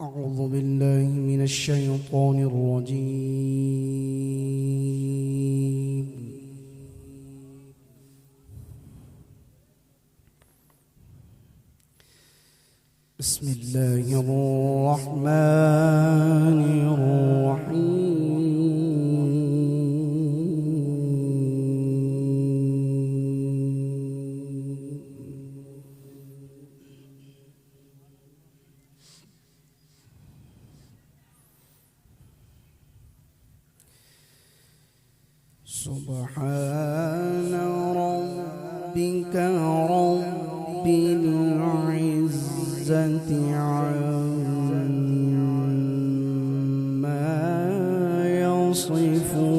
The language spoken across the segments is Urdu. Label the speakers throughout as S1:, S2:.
S1: أعوذ بالله من الشيطان الرجيم. بسم الله الرحمن الرحيم. سبحان ربك رب العزة عما يصفون.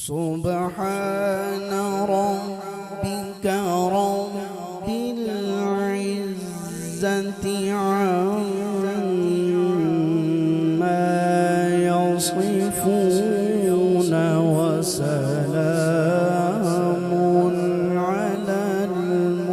S1: سبحان ربك رب العزة عما يصفون وسلام على المرسلين.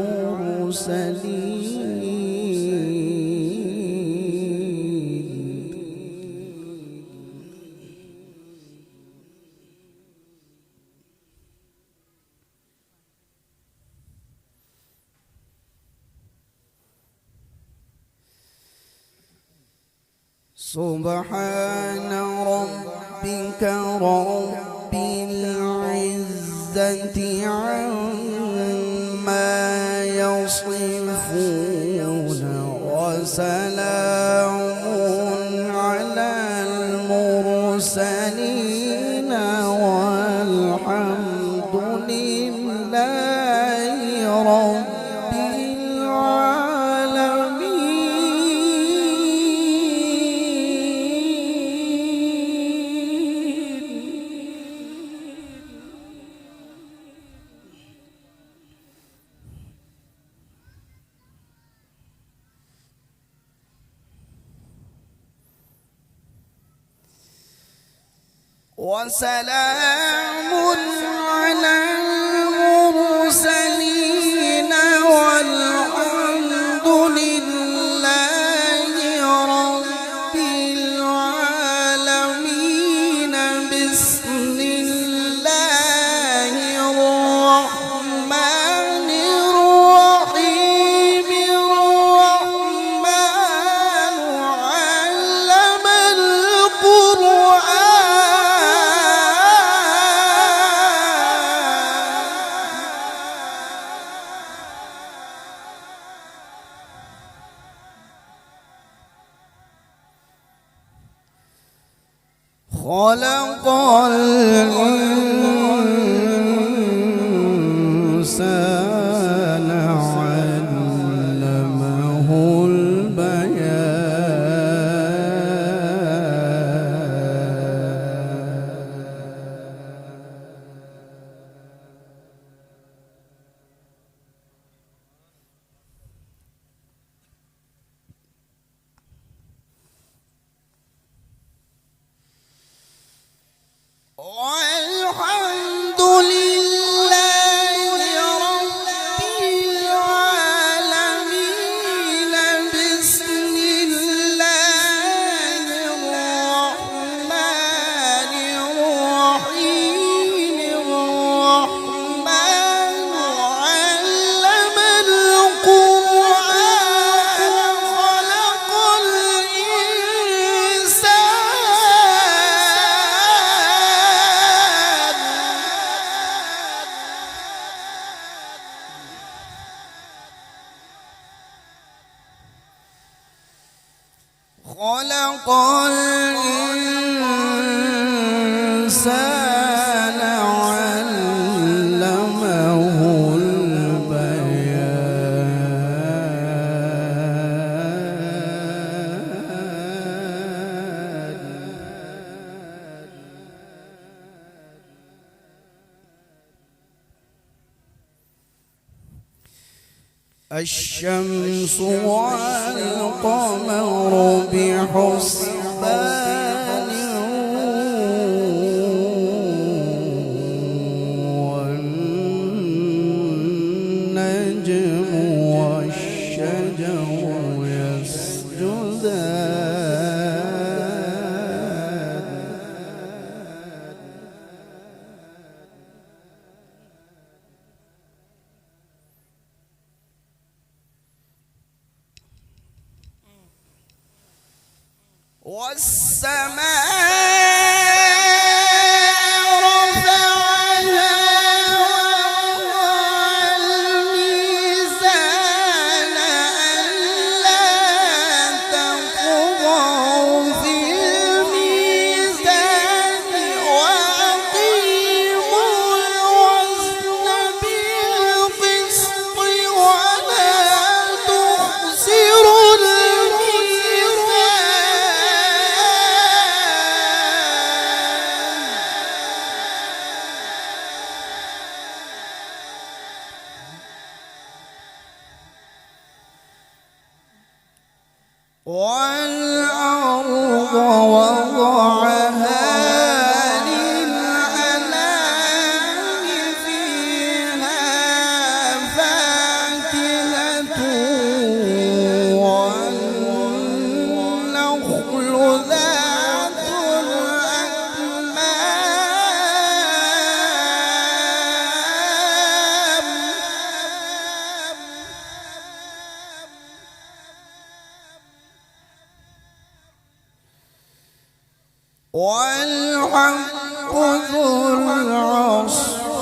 S1: سبحان ربك رب العزة عما يصفون وسلام على المرسلين والحمد لله رب وسلام على المرسلين والحمد لله رب العالمين. بسم الله الرحمن الرحيم. الرحمن علم القرآن خلق الإنسان علمه والحمد لله رب العالمين بسم الله الرحمن الرحيم الرحمن علم القرآن خلق الإنسان علمه الشمس والقمر بحسبان والنجم والشجر يسجدان والسماء رفعها ووضع الميزان ألا تطغوا في الميزان وأقيموا الوزن بالقسط ولا تخسروا والأرض وضعها للأنام فيها فاكهة والنخل ذات الأكمام والحب ذو العصف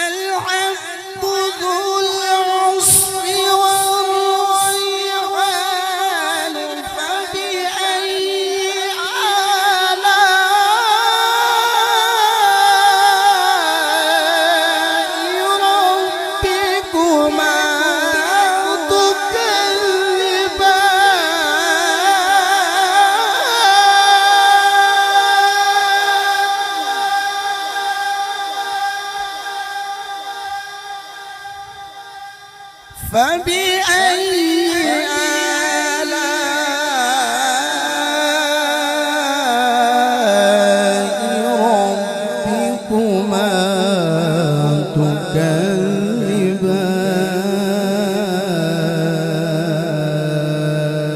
S1: والحب ذو العصف والريحان فبأي آلاء ربكما تكذبان فبأي آلاء ربكما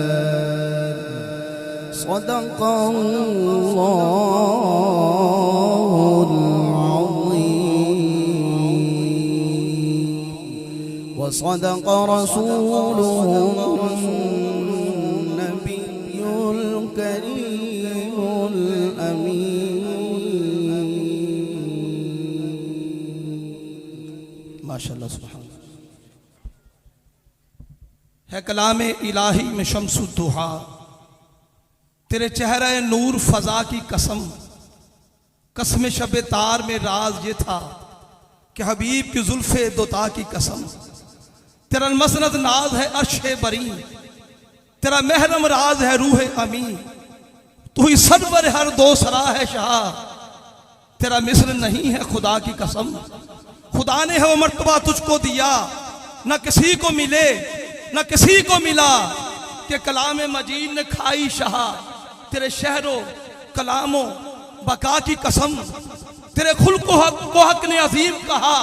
S1: تكذبان صدق الله العظيم. وصدق رسوله النبي الكريم الأمين
S2: ماشاء اللہ سبحان اللہ۔ ہے کلام الہی میں شمس الضحیٰ، تیرے چہرہ نور فضا کی قسم، قسم شب تار میں راز یہ تھا کہ حبیب کی زلف دوتا کی قسم، تیرا مسند ناز ہے عرش بری، تیرا محرم راز ہے روح امین، تو ہی سرور ہر دو سرا ہے شاہ، تیرا مثل نہیں ہے خدا کی قسم، خدا نے ہے وہ مرتبہ تجھ کو دیا، نہ کسی کو ملے نہ کسی کو ملا، کہ کلام مجید نے کھائی شاہ، تیرے شہروں کلاموں بقا کی قسم، تیرے خلق کو حق نے عظیم کہا،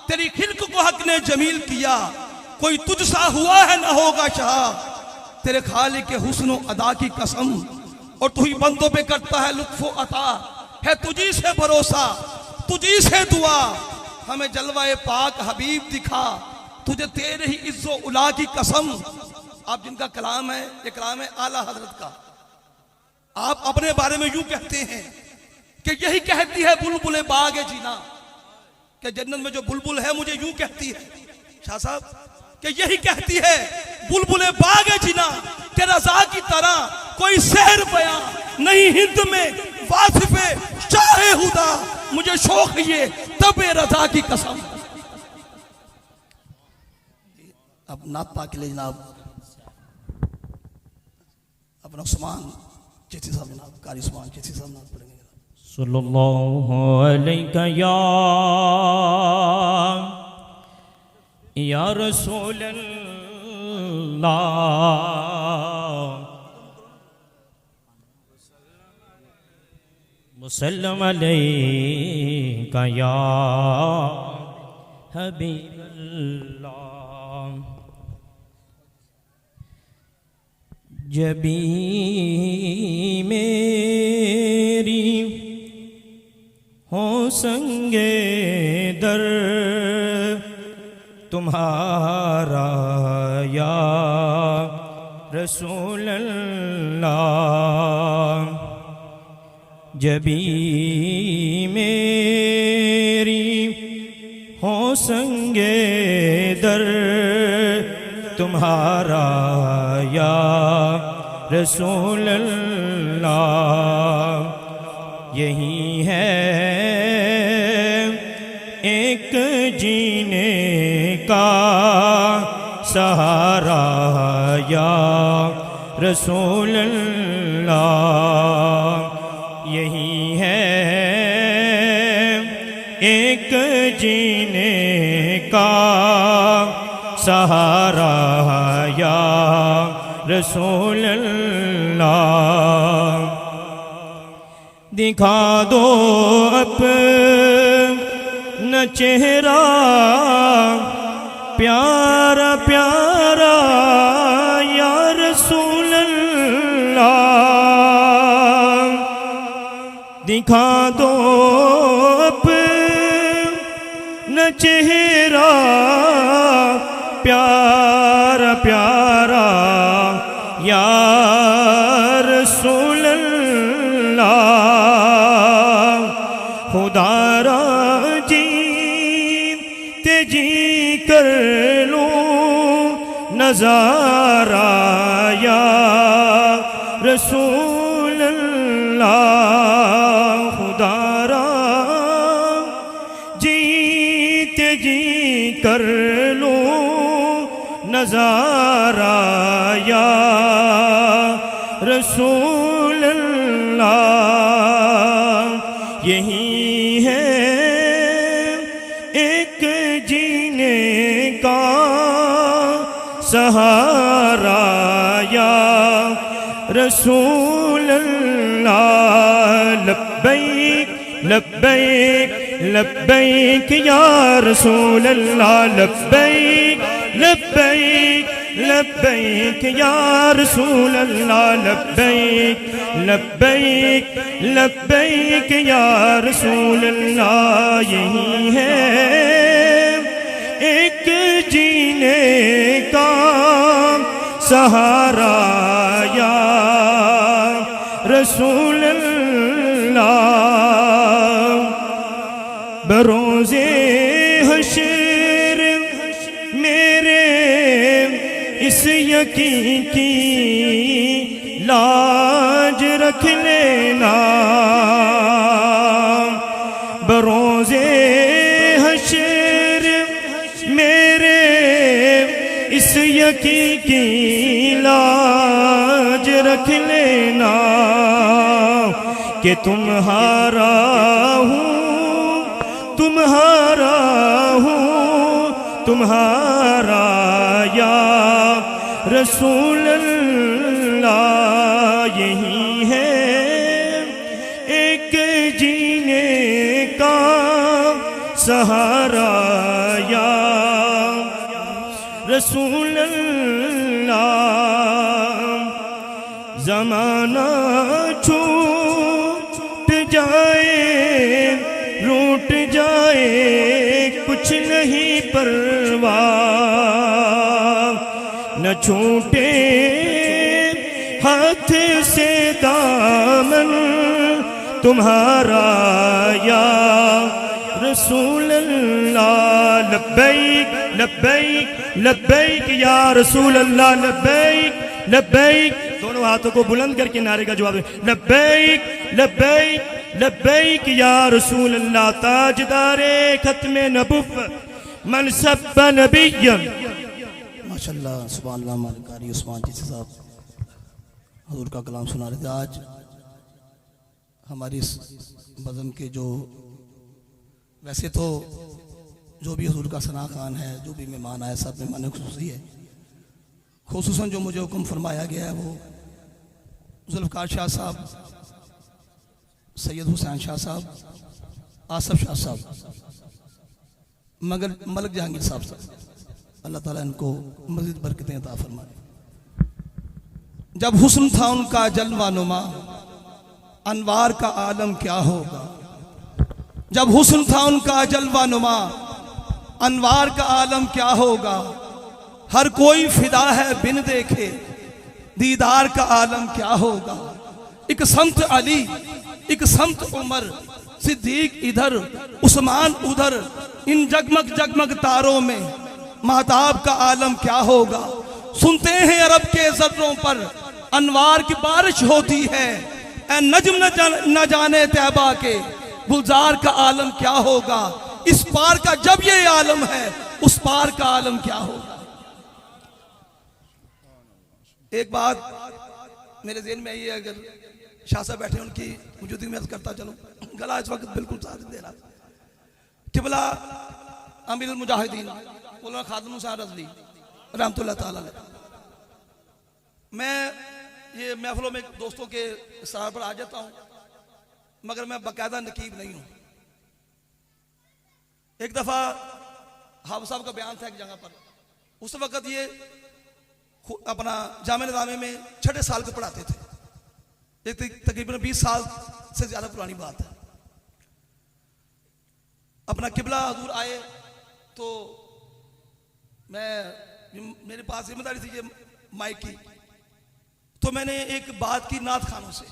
S2: تیری خلق کو حق نے جمیل کیا، کوئی تجھ سا ہوا ہے نہ ہوگا شاہ، تیرے خالق کے حسن و ادا کی قسم، اور تو ہی بندوں پہ کرتا ہے لطف و عطا، ہے تجھی سے بھروسہ تجھی سے دعا، ہمیں جلوہ پاک حبیب دکھا، تجھے تیرے ہی عز و علا کی قسم۔ آپ جن کا کلام ہے یہ کلام ہے اعلیٰ حضرت کا، آپ اپنے بارے میں یوں کہتے ہیں کہ یہی کہتی ہے بلبل باغ جینا، کہ جنت میں جو بلبل ہے مجھے یوں کہتی ہے شاہ صاحب کہ یہی کہتی ہے بلبل باغ جینا، کہ رضا کی طرح کوئی سحر بیاں نہیں ہند میں واصف شاہ خدا، مجھے شوق یہ تب رضا کی قسم۔ اب نعت پاک کے لیے جناب اپنا عثمان چیتی صاحب، جناب قاری عثمان چیتی صاحب نعت پڑھیں گے۔
S3: صلی اللہ علیہ یا رسول اللہ، وسلم علیک یا حبیب اللہ، جبھی میری ہو سنگے در تمہارا یا رسول اللہ، جبھی میری ہو سنگے در تمہارا یا رسول اللہ، یہی ہے ایک جینے کا سہارا یا رسول اللہ، یہی ہے ایک جینے کا سہارا یا رسول اللہ، دکھا دو اپنا چہرہ پیارا پیارا یا رسول اللہ، دکھا دو اپنا چہرہ پیارا پیارا یا رسول اللہ، خدا را جیتے جی کر لوں نظارہ یا رسول اللہ، خدا را جیتے جی کر لوں نظارہ یا رسول اللہ، یہی ہے ایک جینے کا سہارا یا رسول اللہ، لبیک لبیک لبیک یا رسول اللہ، لبیک لبیک لبیک یا رسول اللہ، لبیک لبیک لبیک یا رسول اللہ، یہی ہے ایک جی
S4: سہارا یا رسول اللہ بروز حشر میرے اس یقین کی لاج رکھ لینا بروز حشر میرے اس یقین کی لاج رکھ لینا کہ تمہارا ہوں تمہارا یا رسول اللہ یہی ہے ایک جینے کا سہارا یا رسول اللہ زمانہ چھوٹ جائے روٹ جائے کچھ نہیں پرواہ نہ چھوٹے ہاتھ سے دامن تمہارا یا رسول اللہ لبیک لبیک لبیک یا رسول اللہ لبیک لبیک دونوں ہاتھوں کو بلند کر کے نعرے کا جواب دیں لبیک لبیک لبیک یا رسول اللہ تاجدار ختم نبوت من سب نبیا
S2: ماشاءاللہ سبحان اللہ ہمارے قاری عثمان جیسے صاحب حضور کا کلام سنا رہے تھے آج ہماری اس بزم کے جو ویسے تو جو بھی حضور کا ثنا خوان ہے جو بھی مہمان آئے سب مہمان خصوصی ہے خصوصاً جو مجھے حکم فرمایا گیا ہے وہ ذوالفقار شاہ صاحب سید حسین شاہ صاحب آصف شاہ صاحب ملک جہانگیر صاحب اللہ تعالیٰ ان کو مزید برکتیں عطا فرمائے جب حسن تھا ان کا جلوہ نما انوار کا عالم کیا ہوگا جب حسن تھا ان کا جلوہ نما انوار کا عالم کیا ہوگا ہر کوئی فدا ہے بن دیکھے دیدار کا عالم کیا ہوگا ایک سمت علی ایک سمت عمر صدیق ادھر عثمان ادھر ان جگمگ جگمگ تاروں میں مہتاب کا عالم کیا ہوگا سنتے ہیں عرب کے ذروں پر انوار کی بارش ہوتی ہے اے نجم نہ جانے طیبہ کے گلزار کا عالم کیا ہوگا اس پار کا جب یہ عالم ہے اس پار کا عالم کیا ہوگا ایک بات میرے ذہن میں آئی ہے اگر شاہ صاحب بیٹھے ان کی موجودگی میں عرض کرتا چلو گلا اس وقت بالکل ساتھ دے رہا قبلہ امیر المجاہدین مولانا خادم حسین رضوی رحمت اللہ تعالیٰ علیہ میں یہ محفلوں میں دوستوں کے سہار پر آ جاتا ہوں مگر میں باقاعدہ نقیب نہیں ہوں ایک دفعہ حافظ صاحب کا بیان تھا ایک جگہ پر اس وقت یہ اپنا جامعہ نظامیہ میں 6 سال کو پڑھاتے تھے ایک تقریباً 20 سال سے زیادہ پرانی بات ہے اپنا قبلہ حضور آئے تو میرے پاس ذمہ داری تھی یہ مائک کی تو میں نے ایک بات کی نعت خانوں سے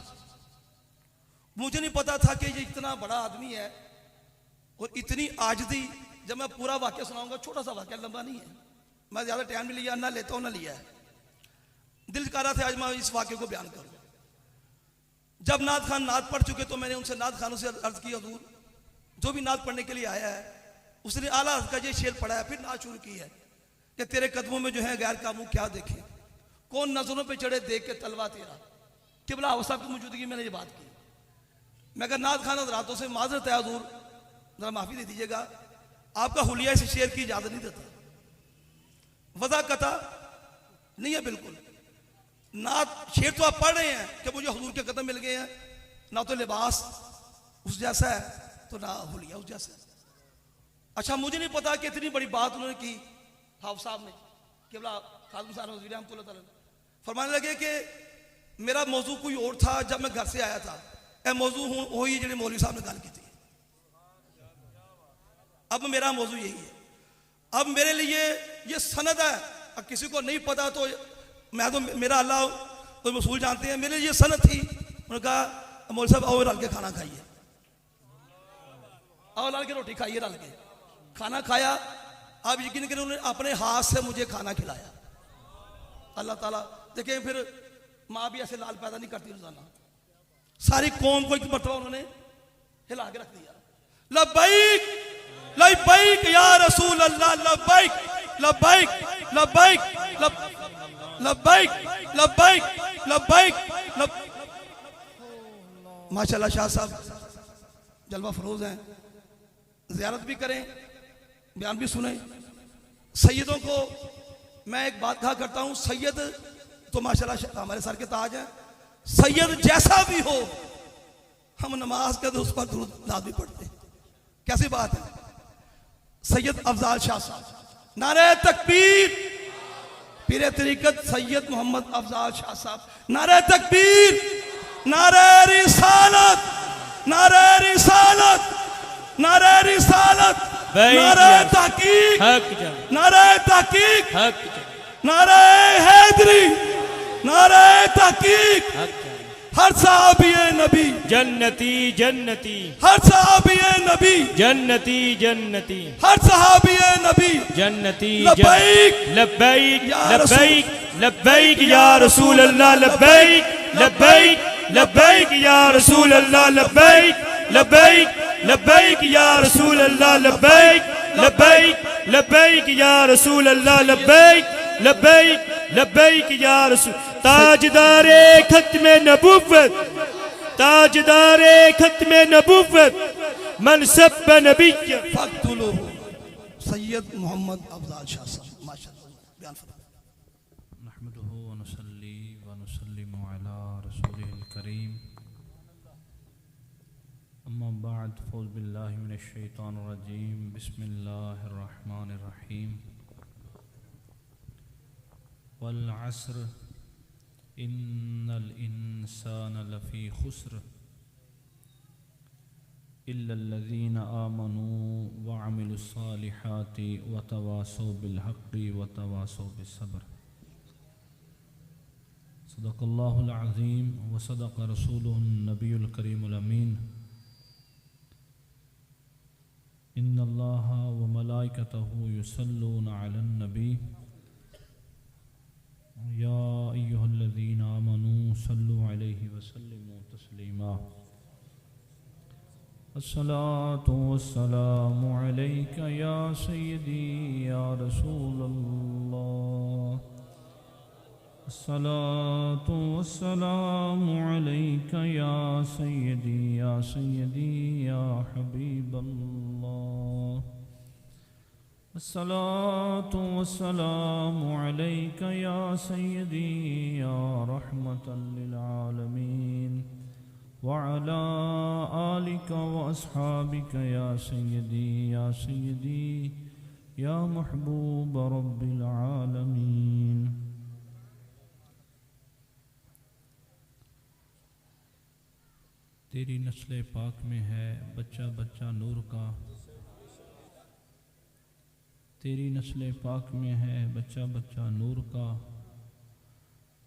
S2: مجھے نہیں پتا تھا کہ یہ اتنا بڑا آدمی ہے اور اتنی عاجزی جب میں پورا واقعہ سناؤں گا چھوٹا سا واقعہ لمبا نہیں ہے میں زیادہ ٹائم نہیں لیا نہ لیتا ہوں نہ لیا ہے دل کر رہا تھا آج میں اس واقعے کو بیان کروں جب نعت خان نعت پڑھ چکے تو میں نے ان سے نعت خانوں سے عرض کی حضور جو بھی نعت پڑھنے کے لیے آیا ہے اس نے اعلیٰ حضرت کا یہ شعر پڑھا ہے پھر نعت شروع کی ہے کہ تیرے قدموں میں جو ہے غیر کا منہ کیا دیکھے کون نظروں پہ چڑھے دیکھ کے تلوا تیرا قبلہ حافظ صاحب کی موجودگی میں نے یہ بات کی میں اگر نعت خان حضراتوں سے معذرت ہے حضور ذرا معافی دے دیجیے گا آپ کا حلیہ اس شعر کی اجازت نہیں دیتا وضع قطع نہیں ہے بالکل نعت شعر تو آپ پڑھ رہے ہیں کہ مجھے حضور کے قدم مل گئے ہیں نہ تو لباس اس جیسا ہے تو نہ حلیہ اس جیسا ہے اچھا مجھے نہیں پتا کہ اتنی بڑی بات انہوں نے کی حافظ صاحب نے قبلہ خادم صاحب رضوی رحمۃ اللہ تعالیٰ فرمانے لگے کہ میرا موضوع کوئی اور تھا جب میں گھر سے آیا تھا اے موضوع ہوں وہی جڑے مولوی صاحب نے گل کی تھی اب میرا موضوع یہی ہے اب میرے لیے یہ سند ہے اب کسی کو نہیں پتا تو میں تو میرا اللہ کوئی مصول جانتے ہیں، میرے یہ سنت تھی. انہوں نے کہا مولوی صاحب آؤ رل کے کھانا کھائیے، آؤ رل کے روٹی کھائیے. رل کے کھانا کھایا. آپ یقین کریں انہوں نے اپنے ہاتھ سے مجھے کھانا کھلایا. اللہ تعالیٰ دیکھیں، پھر ماں بھی ایسے لال پیدا نہیں کرتی روزانہ. ساری قوم کو ایک مرتبہ انہوں نے ہلا کے رکھ دیا. لبیک لبیک یا رسول اللہ، لبیک لبیک لبیک لبیک لبیک لبیک. ماشاء اللہ شاہ صاحب جلوہ فروز ہیں، زیارت بھی کریں، بیان بھی سنیں. سیدوں کو میں ایک بات کہا کرتا ہوں، سید تو ماشاءاللہ ہمارے سر کے تاج ہیں. سید جیسا بھی ہو، ہم نماز کے تو اس پر درود لازمی پڑھتے ہیں. کیسی بات ہے؟ سید افضال شاہ صاحب، نعرہ تکبیر. پیر طریقت سید محمد افضال شاہ صاحب، نعرہ تکبیر، نعرہ رسالت، نعرہ رسالت، نعرہ رسالت، نعرہ تحقیق، نعرہ تحقیق، نعرہ حیدری، نعرہ تحقیق. ہر صحابی نبی
S4: جنتی جنتی،
S2: ہر صحابی نبی
S4: جنتی جنتی،
S2: ہر صحابی نبی
S4: جنتی.
S2: لبیک
S4: لبیک
S2: یا
S4: لبیک لبیک یا رسول اللہ، لبیک لبیک لبیک یا رسول اللہ، لبیک لبیک لبیک یا رسول اللہ، لبیک لبیک لبیک یا رسول اللہ، لبیک لبیک لبیک یا رسول. تاجدار ختم نبوت، تاجدار ختم نبوت، منصب نبی.
S2: فاقتلوہ. سید محمد افضال شاہ صاحب ماشاءاللہ بیان فرمائیں.
S3: نحمده ونصلي ونسلم على رسوله الكريم. اما بعد، فوز بالله من الشيطان الرجيم. بسم الله الرحمن الرحيم. والعصر ان الانسان لفی خسر الا الذين آمنوا وعملوا الصالحات وتواصوا بالحق وتواصوا بالصبر. صدق اللہ العظیم وصدق رسوله النبی الکریم الامین. ان اللہ وملائکتہ یصلون علی النبی یا ایہا الذین آمنوا صلوا علیہ وسلموا تسلیما. الصلاة والسلام علیک یا سیدی یا رسول اللہ. الصلاة والسلام علیک یا سیدی یا حبیب اللہ. الصلاة والسلام علیک یا سیدی یا رحمة للعالمین وعلى آلک واصحابک یا سیدی یا محبوب رب العالمین. تیری نسل پاک میں ہے بچہ بچہ نور کا، تیری نسل پاک میں ہے بچہ بچہ نور کا،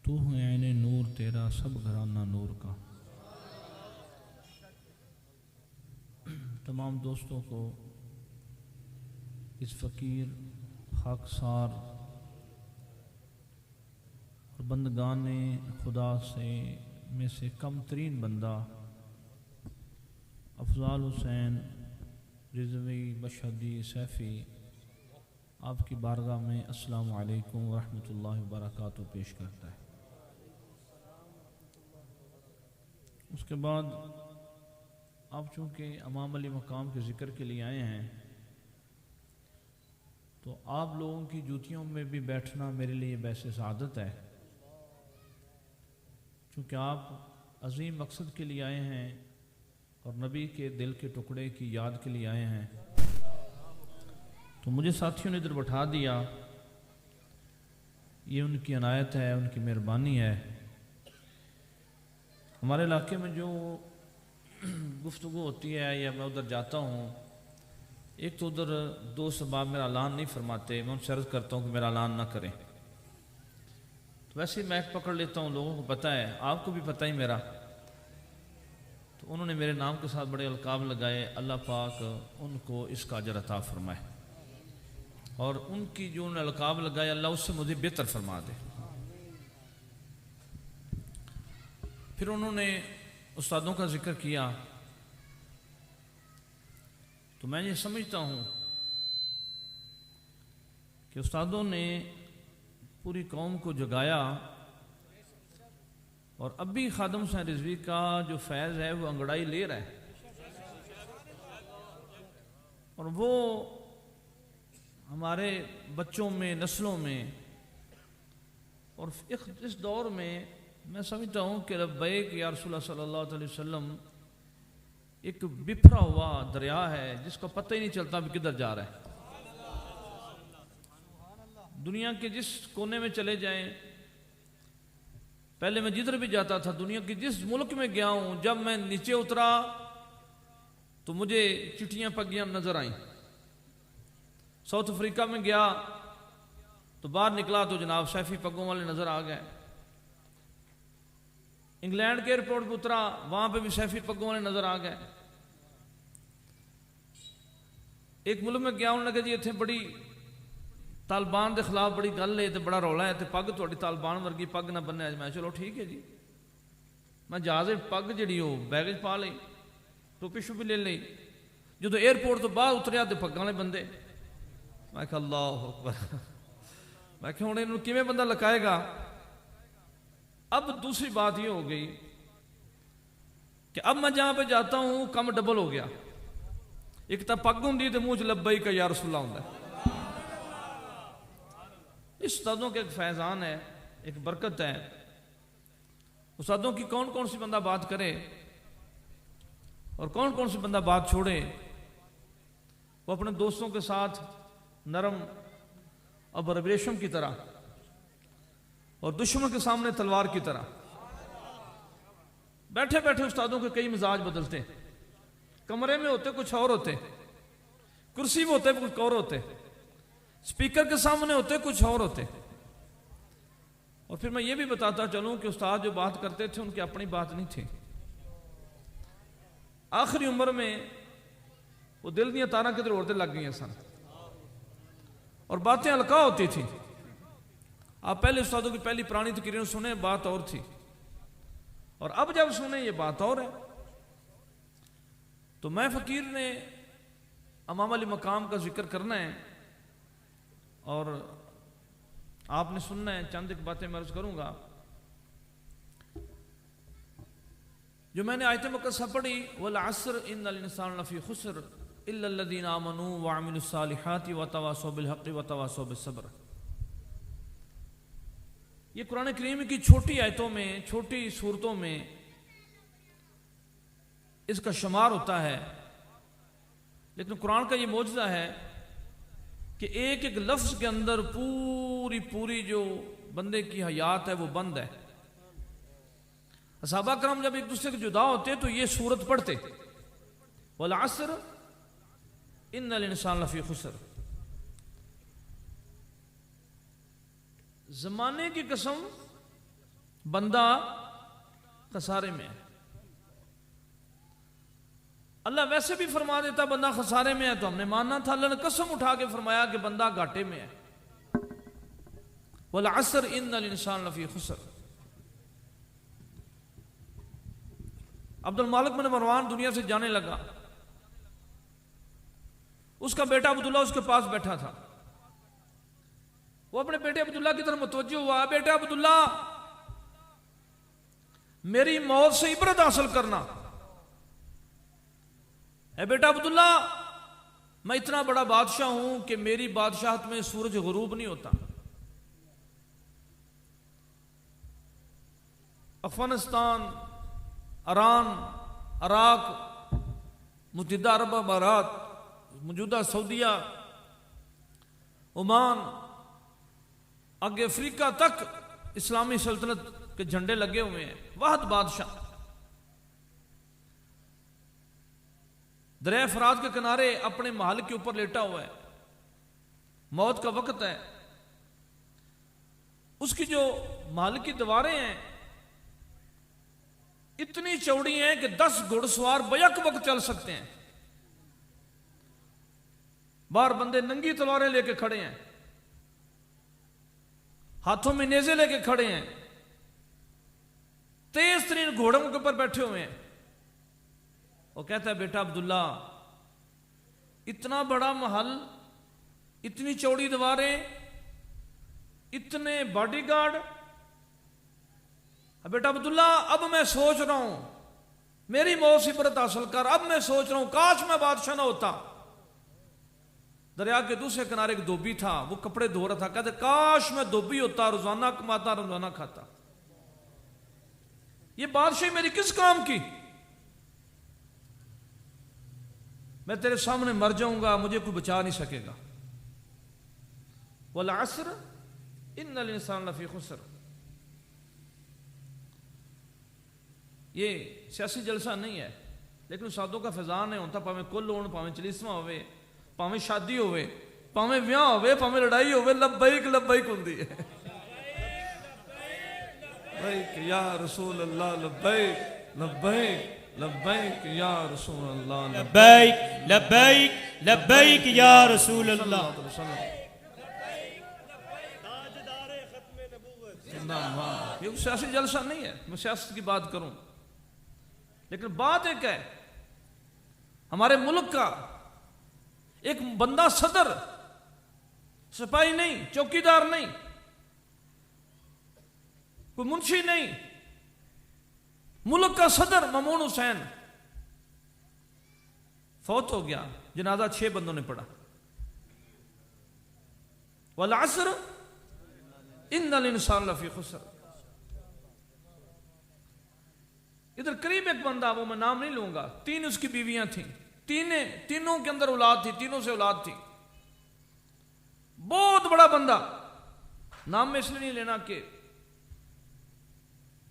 S3: تو ہے عین نور تیرا سب گھرانہ نور کا. تمام دوستوں کو اس فقیر خاکسار اور بندگان خدا سے میں سے کم ترین بندہ افضال حسین رضوی بشہدی سیفی آپ کی بارگاہ میں السلام علیکم ورحمۃ اللہ وبرکاتہ پیش کرتا ہے. اس کے بعد آپ چونکہ امام علی مقام کے ذکر کے لیے آئے ہیں تو آپ لوگوں کی جوتیوں میں بھی بیٹھنا میرے لیے باعث سعادت ہے، چونکہ آپ عظیم مقصد کے لیے آئے ہیں اور نبی کے دل کے ٹکڑے کی یاد کے لیے آئے ہیں. تو مجھے ساتھیوں نے ادھر بٹھا دیا، یہ ان کی عنایت ہے، ان کی مہربانی ہے. ہمارے علاقے میں جو گفتگو ہوتی ہے یا میں ادھر جاتا ہوں، ایک تو ادھر دو سباب میرا اعلان نہیں فرماتے، میں ان سے عرض کرتا ہوں کہ میرا اعلان نہ کریں.
S5: تو ویسے ہی میک پکڑ لیتا ہوں، لوگوں کو پتہ ہے، آپ کو بھی پتہ ہی میرا. تو انہوں نے میرے نام کے ساتھ بڑے القاب لگائے. اللہ پاک ان کو اس کا اجر عطا فرمائے، اور ان کی جو انہوں نے القاب لگائے اللہ اس سے مجھے بہتر فرما دے. پھر انہوں نے استادوں کا ذکر کیا، تو میں یہ سمجھتا ہوں کہ استادوں نے پوری قوم کو جگایا، اور اب بھی خادم حسین رضوی کا جو فیض ہے وہ انگڑائی لے رہا ہے، اور وہ ہمارے بچوں میں، نسلوں میں، اور اس دور میں میں سمجھتا ہوں کہ لبیک یا رسول اللہ صلی اللہ علیہ وسلم ایک بفرا ہوا دریا ہے جس کا پتہ ہی نہیں چلتا بھی کدھر جا رہا ہے. دنیا کے جس کونے میں چلے جائیں، پہلے میں جدھر بھی جاتا تھا، دنیا کے جس ملک میں گیا ہوں، جب میں نیچے اترا تو مجھے چٹیاں پگیاں نظر آئیں. ساؤتھ افریقہ میں گیا تو باہر نکلا تو جناب سیفی پگوں والے نظر آ گئے. انگلینڈ کے ایئرپورٹ پہ اترا، وہاں پہ بھی سیفی پگوں والے نظر آ گئے. ایک ملک میں گیا، انہوں نے کہا جی اتنے بڑی طالبان دے خلاف بڑی گل ہے، بڑا رولا ہے، پگ تھوڑی طالبان ورگی پگ نہ بننے. میں چلو ٹھیک ہے جی، میں جہاز پگ جڑی ہو بیگ پا لی، ٹوپی شوپی لے لی. جدو ایئرپورٹ تو باہر اتریا تو پگاں والے بندے. میں کہا اللہ اکبر، میں کہ ہوں انہوں کیویں بندہ لکائے گا. اب دوسری بات یہ ہو گئی کہ اب میں جہاں پہ جاتا ہوں کم ڈبل ہو گیا. ایک تو پگ ہوں تو منہ چ لبیک یا رسول اللہ ہوں. اس استادوں کے ایک فیضان ہے، ایک برکت ہے. استادوں کی کون کون سی بندہ بات کرے اور کون کون سی بندہ بات چھوڑے. وہ اپنے دوستوں کے ساتھ نرم اور ریشم کی طرح، اور دشمن کے سامنے تلوار کی طرح. بیٹھے بیٹھے استادوں کے کئی مزاج بدلتے، کمرے میں ہوتے کچھ اور ہوتے، کرسی میں ہوتے کچھ اور ہوتے، اسپیکر کے سامنے ہوتے کچھ اور ہوتے. اور پھر میں یہ بھی بتاتا چلوں کہ استاد جو بات کرتے تھے ان کی اپنی بات نہیں تھی. آخری عمر میں وہ دل دیا تاراں کدھر اڑتے لگ گئی سن، اور باتیں الکا ہوتی تھی. آپ پہلے استادوں کی پہلی پرانی تقریریں سنیں، بات اور تھی، اور اب جب سنیں یہ بات اور ہے. تو میں فقیر نے امام علی مقام کا ذکر کرنا ہے اور آپ نے سننا ہے. چند ایک باتیں میں عرض کروں گا. جو میں نے آیت مقدسہ پڑھی، وَالْعَصْرِ إِنَّ الْإِنسَانَ لَفِي خُسْرٍ إِلَّا الَّذِينَ آمَنُوا وَعَمِلُوا الصَّالِحَاتِ وَتَوَاصَوْا بِالْحَقِّ وَتَوَاصَوْا بِالصَّبْرِ. یہ قرآن کریم کی چھوٹی آیتوں میں، چھوٹی صورتوں میں اس کا شمار ہوتا ہے، لیکن قرآن کا یہ معجزہ ہے کہ ایک ایک لفظ کے اندر پوری جو بندے کی حیات ہے وہ بند ہے. صحابہ کرام جب ایک دوسرے کے جدا ہوتے تو یہ سورت پڑھتے، والعصر ان الانسان لفی خسر. زمانے کی قسم بندہ خسارے میں ہے. اللہ ویسے بھی فرما دیتا بندہ خسارے میں ہے تو ہم نے ماننا تھا. اللہ نے قسم اٹھا کے فرمایا کہ بندہ گھاٹے میں ہے. والعصر ان الانسان لفی خسر. عبد المالک بن مروان دنیا سے جانے لگا. اس کا بیٹا عبداللہ اس کے پاس بیٹھا تھا. وہ اپنے بیٹے عبداللہ کی طرف متوجہ ہوا، بیٹے عبداللہ میری موت سے عبرت حاصل کرنا. اے بیٹا عبداللہ میں اتنا بڑا بادشاہ ہوں کہ میری بادشاہت میں سورج غروب نہیں ہوتا. افغانستان، ایران، عراق، متحدہ عرب امارات، موجودہ سعودیہ، عمان، آگے افریقہ تک اسلامی سلطنت کے جھنڈے لگے ہوئے ہیں. واحد بادشاہ دریائے فرات کے کنارے اپنے محل کے اوپر لیٹا ہوا ہے. موت کا وقت ہے. اس کی جو محل کی دیواریں ہیں اتنی چوڑی ہیں کہ 10 گھڑ سوار بیک وقت چل سکتے ہیں. باہر بندے ننگی تلواریں لے کے کھڑے ہیں, ہاتھوں میں نیزے لے کے کھڑے ہیں, تیز ترین گھوڑوں کے اوپر بیٹھے ہوئے ہیں. وہ کہتا ہے بیٹا عبداللہ اتنا بڑا محل, اتنی چوڑی دیواریں, اتنے باڈی گارڈ. بیٹا عبداللہ اب میں سوچ رہا ہوں میری موت سے عبرت حاصل کر, اب میں سوچ رہا ہوں کاش میں بادشاہ نہ ہوتا. دریا کے دوسرے کنارے ایک دھوبی تھا, وہ کپڑے دھو رہا تھا. کہتے کاش میں دھوبی ہوتا, روزانہ کماتا روزانہ کھاتا. یہ بادشاہی میری کس کام کی؟ میں تیرے سامنے مر جاؤں گا, مجھے کوئی بچا نہیں سکے گا. والعصر ان الانسان لفی خسر. یہ سیاسی جلسہ نہیں ہے, لیکن استادوں کا فیضان ہے ہوتا. پاویں کل ہون, پاویں چلیسواں ہوئے, پاویں شادی ہوئے, پاویں ویاہ ہوئے, پاویں لڑائی ہوئے, لبیک لبیک ہوندی ہے. لبیک یا رسول اللہ, لبیک لبیک لبیک یا رسول اللہ,
S4: لبیک لبیک لبیک یا رسول اللہ.
S5: یہ سیاسی جلسہ نہیں ہے, میں سیاست کی بات کروں. لیکن بات ایک ہے, ہمارے ملک کا ایک بندہ صدر, سپاہی نہیں, چوکیدار نہیں, کوئی منشی نہیں, ملک کا صدر مامون حسین فوت ہو گیا. جنازہ 6 بندوں نے پڑھا. والعصر ان الانسان لفی خسر. ادھر قریب ایک بندہ, وہ میں نام نہیں لوں گا, 3 اس کی بیویاں تھیں, تینوں کے اندر اولاد تھی, تینوں سے اولاد تھی. بہت بڑا بندہ. نام میں اس لیے نہیں لینا کہ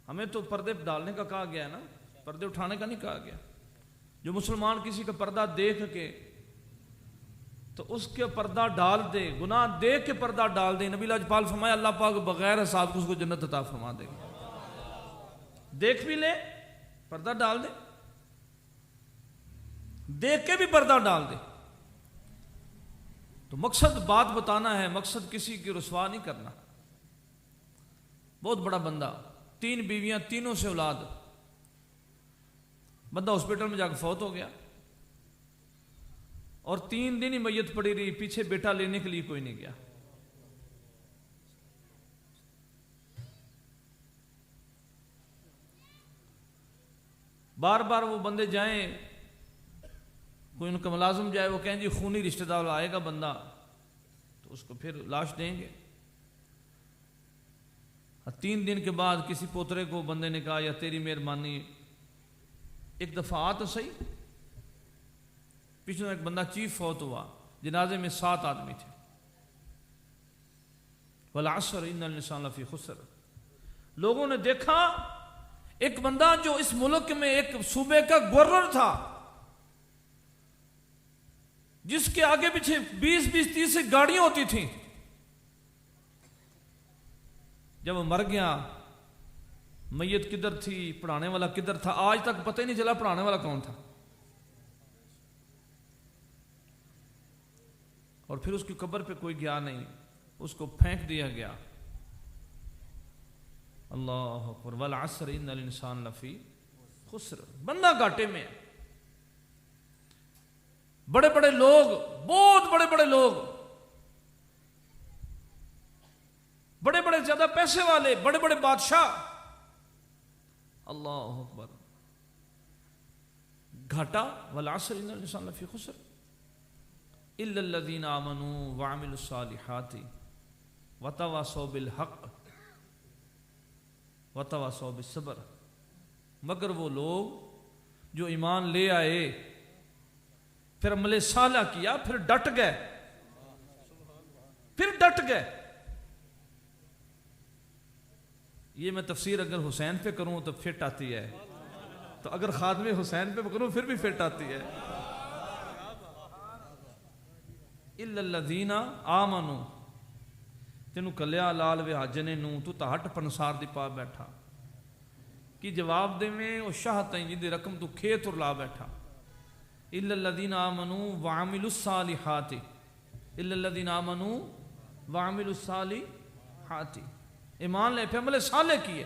S5: ہمیں تو پردے ڈالنے کا کہا گیا ہے نا, پردے اٹھانے کا نہیں کہا گیا. جو مسلمان کسی کا پردہ دیکھ کے تو اس کے پردہ ڈال دے, گناہ دیکھ کے پردہ ڈال دے, نبی لاجپال فرمایا اللہ پاک بغیر حساب کو اس کو جنت عطا فرما دے گا. دیکھ بھی لے پردہ ڈال دے, دیکھ کے بھی پردہ ڈال دے. تو مقصد بات بتانا ہے, مقصد کسی کی رسوا نہیں کرنا. بہت بڑا بندہ, 3 بیویاں, تینوں سے اولاد. بندہ ہاسپٹل میں جا کے فوت ہو گیا, اور 3 دن ہی میت پڑی رہی, پیچھے بیٹا لینے کے لیے کوئی نہیں گیا. بار بار وہ بندے جائیں, کوئی ان کا ملازم جائے, وہ کہیں جی خونی رشتہ دار آئے گا بندہ تو اس کو پھر لاش دیں گے. 3 دن کے بعد کسی پوترے کو بندے نے کہا یا تیری مہربانی ایک دفعہ آ تو صحیح. پچھلے ایک بندہ چیف فوت ہوا, جنازے میں 7 آدمی تھے. والعصر ان الانسان لفی خسر. لوگوں نے دیکھا ایک بندہ جو اس ملک میں ایک صوبے کا گورنر تھا, جس کے آگے پیچھے 20-30 گاڑیاں ہوتی تھیں, جب وہ مر گیا, میت کدھر تھی, پڑھانے والا کدھر تھا, آج تک پتہ ہی نہیں چلا پڑھانے والا کون تھا. اور پھر اس کی قبر پہ کوئی گیا نہیں, اس کو پھینک دیا گیا. اللہ اکبر. والعصر ان الانسان لفی خسر. بندہ گھاٹے میں. بڑے بڑے لوگ, بہت بڑے بڑے لوگ, بڑے بڑے زیادہ پیسے والے, بڑے بڑے بادشاہ, اللہ اکبر, گھاٹا. والعصر ان الانسان لفی خسر الا الذین آمنوا وعملوا الصالحات وتواصوا بالحق وتواصوا بالصبر. مگر وہ لوگ جو ایمان لے آئے, پھر عمل صالح کیا, پھر ڈٹ گئے, پھر ڈٹ گئے. یہ میں تفسیر اگر حسین پہ کروں تو فٹ آتی ہے, تو اگر خاتم حسین پہ کروں پھر بھی فٹ آتی ہے. الا الذین آمنوا ਤੈਨੂੰ ਕੱਲਿਆ ਲਾਲ ਵਿਹਾਜੇ ਨੇ ਨੂੰ ਤੂੰ ਤਾਂ ਹੱਟ ਪਨਸਾਰ ਦੀ ਪਾ ਬੈਠਾ। ਕੀ ਜਵਾਬ ਦੇਵੇਂ ਉਹ ਸ਼ਾਹ ਤਾਈਂ ਜਿਹਦੀ ਰਕਮ ਤੂੰ ਖੇਤ ਉਰਲਾ ਬੈਠਾ। ਇਲਾ الذین آمنوا وعملوا الصالحات، الا الذین آمنوا وعملوا الصالحات، ایمان لے پھر عمل صالح کیے،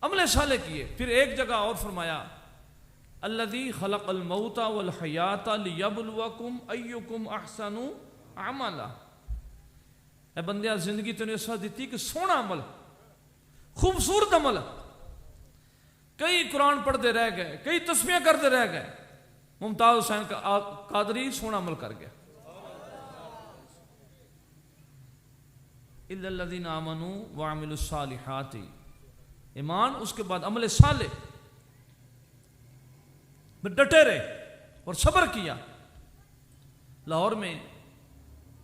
S5: عمل صالح کیے۔ پھر ایک جگہ اور فرمایا الذی خلق الموت والحیات لیبلوکم ایکم احسن عملا۔ اے بندیا زندگی تینوں اس وقت دیتی کہ سونا عمل، خوبصورت عمل۔ کئی قرآن پڑھتے رہ گئے، کئی تسبیحاں کرتے رہ گئے، ممتاز حسین قادری سونا عمل کر گیا۔ الا الذین آمنوا وعملوا الصالحات، ایمان اس کے بعد عمل صالح، ڈٹے رہے اور صبر کیا۔ لاہور میں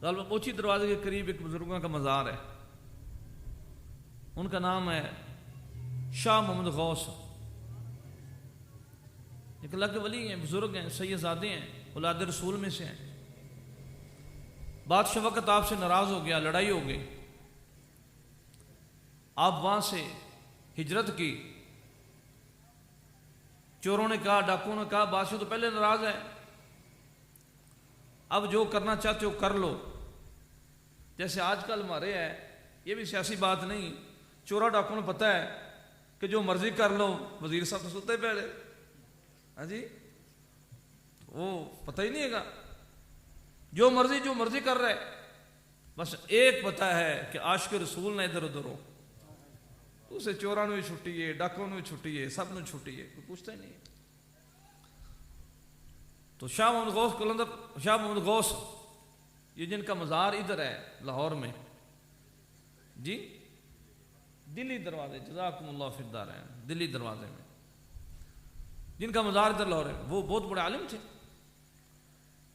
S5: غالباً پوچھی دروازے کے قریب ایک بزرگوں کا مزار ہے، ان کا نام ہے شاہ محمد غوث، ایک اللہ کے ولی ہیں، بزرگ ہیں، سیدزادے ہیں، اولاد رسول میں سے ہیں۔ بادشاہ وقت آپ سے ناراض ہو گیا، لڑائی ہو گئی، آپ وہاں سے ہجرت کی۔ چوروں نے کہا، ڈاکوؤں نے کہا بادشاہ تو پہلے ناراض ہے، اب جو کرنا چاہتے ہو کر لو۔ جیسے آج کل ہمارے ہے، یہ بھی سیاسی بات نہیں، چورا ڈاکو نے پتہ ہے کہ جو مرضی کر لو، وزیر صاحب تو سوتے پہلے، ہاں جی وہ پتہ ہی نہیں ہے گا، جو مرضی کر رہے، بس ایک پتہ ہے کہ عاشق رسول نہ ادھر ادھر ہو، اسے چوراں نو بھی چھٹی ہے، ڈاکوں نو بھی چھٹی ہے، سب نو چھٹی ہے، کوئی پوچھتا ہی نہیں۔ تو شاہ محمد غوث قلندر، شاہ محمد غوث یہ جن کا مزار ادھر ہے لاہور میں، جی دلی دروازے، جزاکم اللہ فی الدارین، دلی دروازے میں جن کا مزار ادھر لاہور ہے، وہ بہت بڑے عالم تھے۔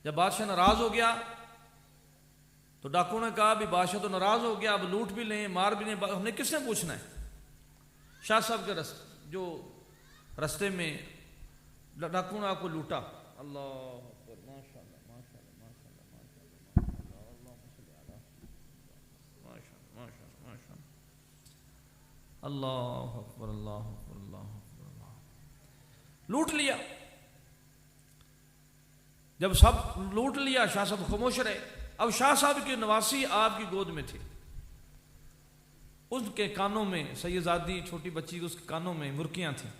S5: جب بادشاہ ناراض ہو گیا تو ڈاکو نے کہا بھی بادشاہ تو ناراض ہو گیا، اب لوٹ بھی لیں مار بھی لیں، ہم نے کس نے پوچھنا ہے؟ شاہ صاحب کے جو رستے میں ڈاکو نے آپ کو لوٹا، اللہ اکبر، ماشاء اللہ ماشاء اللہ ماشاء اللہ ماشاء اللہ ماشاء اللہ، اللہ اکبر اللہ اکبر اللہ اکبر، اللہ لوٹ لیا۔ جب سب لوٹ لیا شاہ صاحب خاموش رہے۔ اب شاہ صاحب کی نواسی آپ کی گود میں تھی، اس کے کانوں میں سیدزادی چھوٹی بچی، اس کے کانوں میں مرکیاں تھیں۔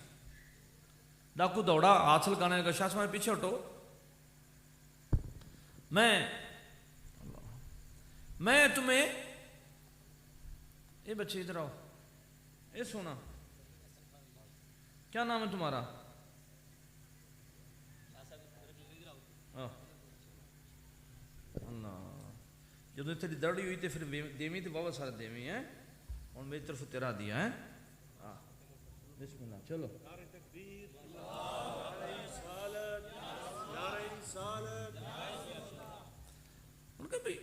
S5: ڈاکو دوڑا، ہاتھ لگانے لگا، شاہ صاحب پیچھے ہٹو، میں تمہیں، اے بچے ادھر آؤ، اے سونا، کیا نام ہے تمہارا؟ جب تیری دڑی ہوئی تھی پھر دیوی تو بہت سارے دیوی ہیں، اور میری طرف تیرا دیا ہے، بسم اللہ، چلو۔ بھائی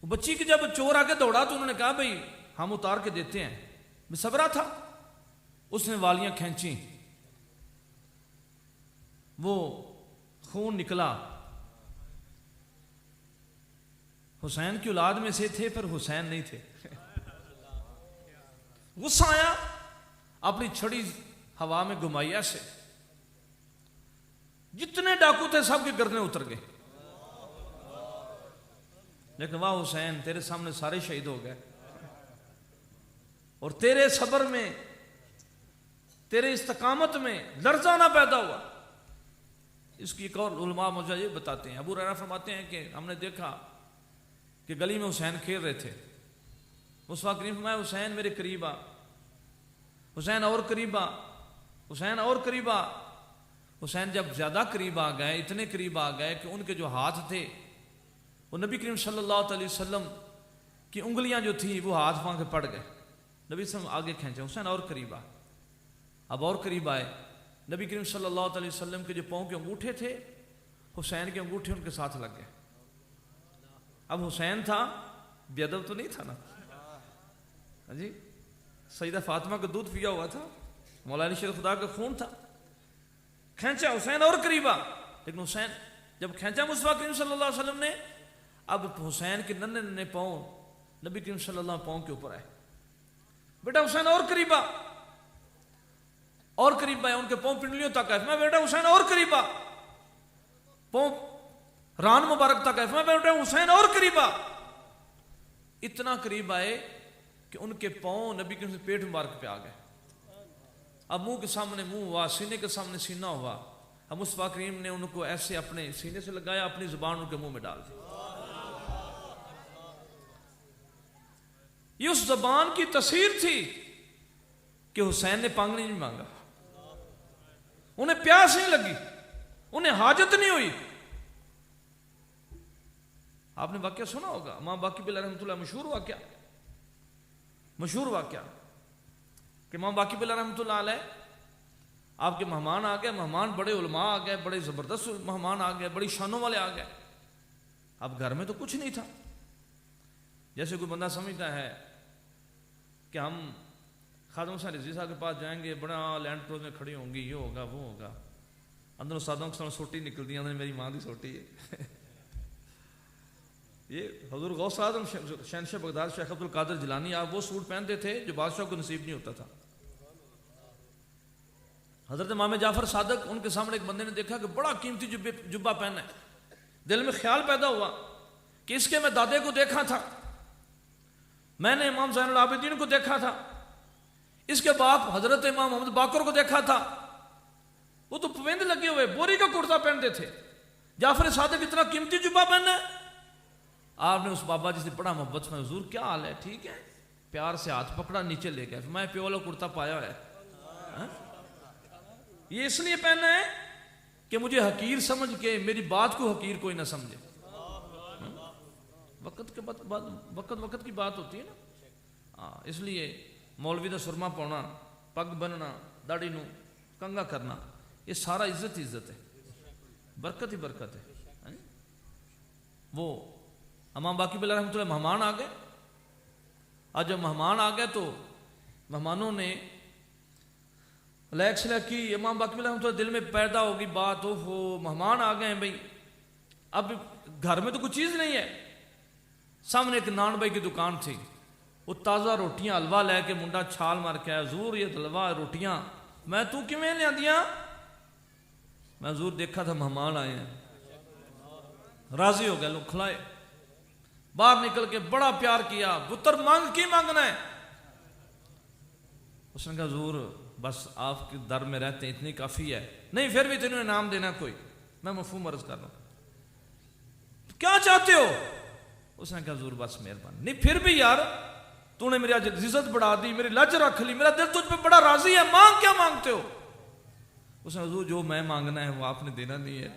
S5: وہ بچی کی جب چور آگے دوڑا تو انہوں نے کہا بھائی ہم اتار کے دیتے ہیں، میں صبرا تھا۔ اس نے والیاں کھینچیں، وہ خون نکلا، حسین کی اولاد میں سے تھے پر حسین نہیں تھے۔ غصہ آیا، اپنی چھڑی ہوا میں گھمائی ایسے، جتنے ڈاکو تھے سب کے گردنے اتر گئے۔ لیکن واہ حسین، تیرے سامنے سارے شہید ہو گئے، اور تیرے صبر میں، تیرے استقامت میں لرزہ نہ پیدا ہوا۔ اس کی ایک اور علماء مجھے یہ بتاتے ہیں، ابو ہریرہ فرماتے ہیں کہ ہم نے دیکھا کہ گلی میں حسین کھیل رہے تھے، مصطفیٰ کریم فرمایا حسین میرے قریب آ، حسین اور قریب آ، حسین اور قریب آ۔ حسین جب زیادہ قریب آ گئے، اتنے قریب آ گئے کہ ان کے جو ہاتھ تھے وہ نبی کریم صلی اللہ علیہ وسلم کی انگلیاں جو تھی وہ ہاتھ وہاں کے پڑ گئے۔ نبی صلی اللہ علیہ وسلم آگے کھینچے، حسین اور قریب آ۔ اب اور قریب آئے، نبی کریم صلی اللہ علیہ وسلم کے جو پاؤں کے انگوٹھے تھے، حسین کے انگوٹھے ان کے ساتھ لگ گئے۔ اب حسین تھا، بے ادب تو نہیں تھا نا، جی سیدہ فاطمہ کا دودھ پیا ہوا تھا، مولا علی شیر خدا کا خون تھا، کھینچا حسین اور قریبا۔ لیکن حسین جب کھینچا مصطفیٰ کریم صلی اللہ علیہ وسلم نے، اب حسین کے ننھے ننھے پاؤں نبی کریم صلی اللہ علیہ وسلم پاؤں کے اوپر آئے. بیٹا حسین اور قریب آ، اور قریب آئے، ان کے پاؤں پنڈلیوں تک آئے. میں بیٹا حسین اور قریب آ، پاؤں ران مبارک تک آئے. میں بیٹا حسین اور قریب آ. اتنا قریب آئے کہ ان کے پاؤں نبی کریم سے پیٹ مبارک پہ آ گئے. اب منہ کے سامنے منہ ہوا، سینے کے سامنے سینہ ہوا. اب مصطفیٰ کریم نے ان کو ایسے اپنے سینے سے لگایا، اپنی زبان ان کے منہ میں ڈال دی. یہ اس زبان کی تاثیر تھی کہ حسین نے پانگ نہیں مانگا، انہیں پیاس نہیں لگی، انہیں حاجت نہیں ہوئی. آپ نے واقعہ سنا ہوگا امام باقی بلّہ رحمۃ اللہ، مشہور واقعہ کہ امام باقی بلّہ رحمۃ اللہ علیہ آپ کے مہمان آ گئے. مہمان بڑے علماء آ گئے، بڑے زبردست مہمان آ گئے، بڑی شانوں والے آ گئے. اب گھر میں تو کچھ نہیں تھا. جیسے کوئی بندہ سمجھتا ہے کہ ہم خادم حسین رضوی صاحب کے پاس جائیں گے، بڑا لینڈ کروز میں کھڑی ہوں گی، یہ ہوگا وہ ہوگا. اندر استادوں کے سامنے سوٹی نکلتی ہے، اندر میری ماں کی سوٹی ہے. یہ حضور غوث اعظم شہنشاہ بغداد شیخ عبد القادر جیلانی آپ وہ سوٹ پہنتے تھے جو بادشاہ کو نصیب نہیں ہوتا تھا. حضرت امام جعفر صادق، ان کے سامنے ایک بندے نے دیکھا کہ بڑا قیمتی جبہ پہنا ہے. دل میں خیال پیدا ہوا کہ اس کے میں دادے کو دیکھا تھا، میں نے امام زین العابدین کو دیکھا تھا، اس کے باپ حضرت امام محمد باقر کو دیکھا تھا. وہ تو پویند لگے ہوئے بوری کا کرتا پہنتے تھے، جعفر صادق اتنا قیمتی جبہ پہنا ہے. آپ نے اس بابا جی سے بڑا محبت میں، حضور کیا حال ہے، ٹھیک ہے؟ پیار سے ہاتھ پکڑا، نیچے لے گئے. میں پیو والا کرتا پایا ہے، یہ اس لیے پہنا ہے کہ مجھے حقیر سمجھ کے میری بات کو حقیر کوئی نہ سمجھے. وقت کی بات ہوتی ہے نا. اس لیے مولوی دا سرما پاؤنا، پگ بننا، داڑھی نو کنگا کرنا، یہ سارا عزت ہے، برکت ہی برکت ہے. وہ امام باقی بلّہ رحمۃ اللہ مہمان آ گئے. آج جب مہمان آ گئے تو مہمانوں نے لیک سلیک کی. امام باقی بلّہ رحمۃ اللہ دل میں پیدا ہوگی بات، اوہو مہمان آ گئے ہیں بھائی، اب گھر میں تو کچھ چیز نہیں ہے. سامنے ایک نان بھائی کی دکان تھی، وہ تازہ روٹیاں حلوہ لے کے منڈا چھال مار کے آیا. حضور یہ حلوہ روٹیاں میں تو کیویں لیا دیاں؟ میں حضور دیکھا تھا مہمان آئے ہیں. راضی ہو گئے، لوگ کھلائے. باہر نکل کے بڑا پیار کیا. پتر مانگ کی مانگنا ہے؟ اس نے کہا حضور بس آپ کے در میں رہتے ہیں اتنی کافی ہے. نہیں پھر بھی تینوں انعام دینا کوئی. میں مفہوم عرض کر رہا ہوں، کیا چاہتے ہو؟ اس نے کہا حضور بس مہربانی. نہیں پھر بھی یار تو نے میری آج عزت بڑھا دی، میری لج رکھ لی، میرا دل تجھ پہ بڑا راضی ہے، مانگ کیا مانگتے ہو؟ اس نے حضور جو میں مانگنا ہے وہ آپ نے دینا نہیں ہے،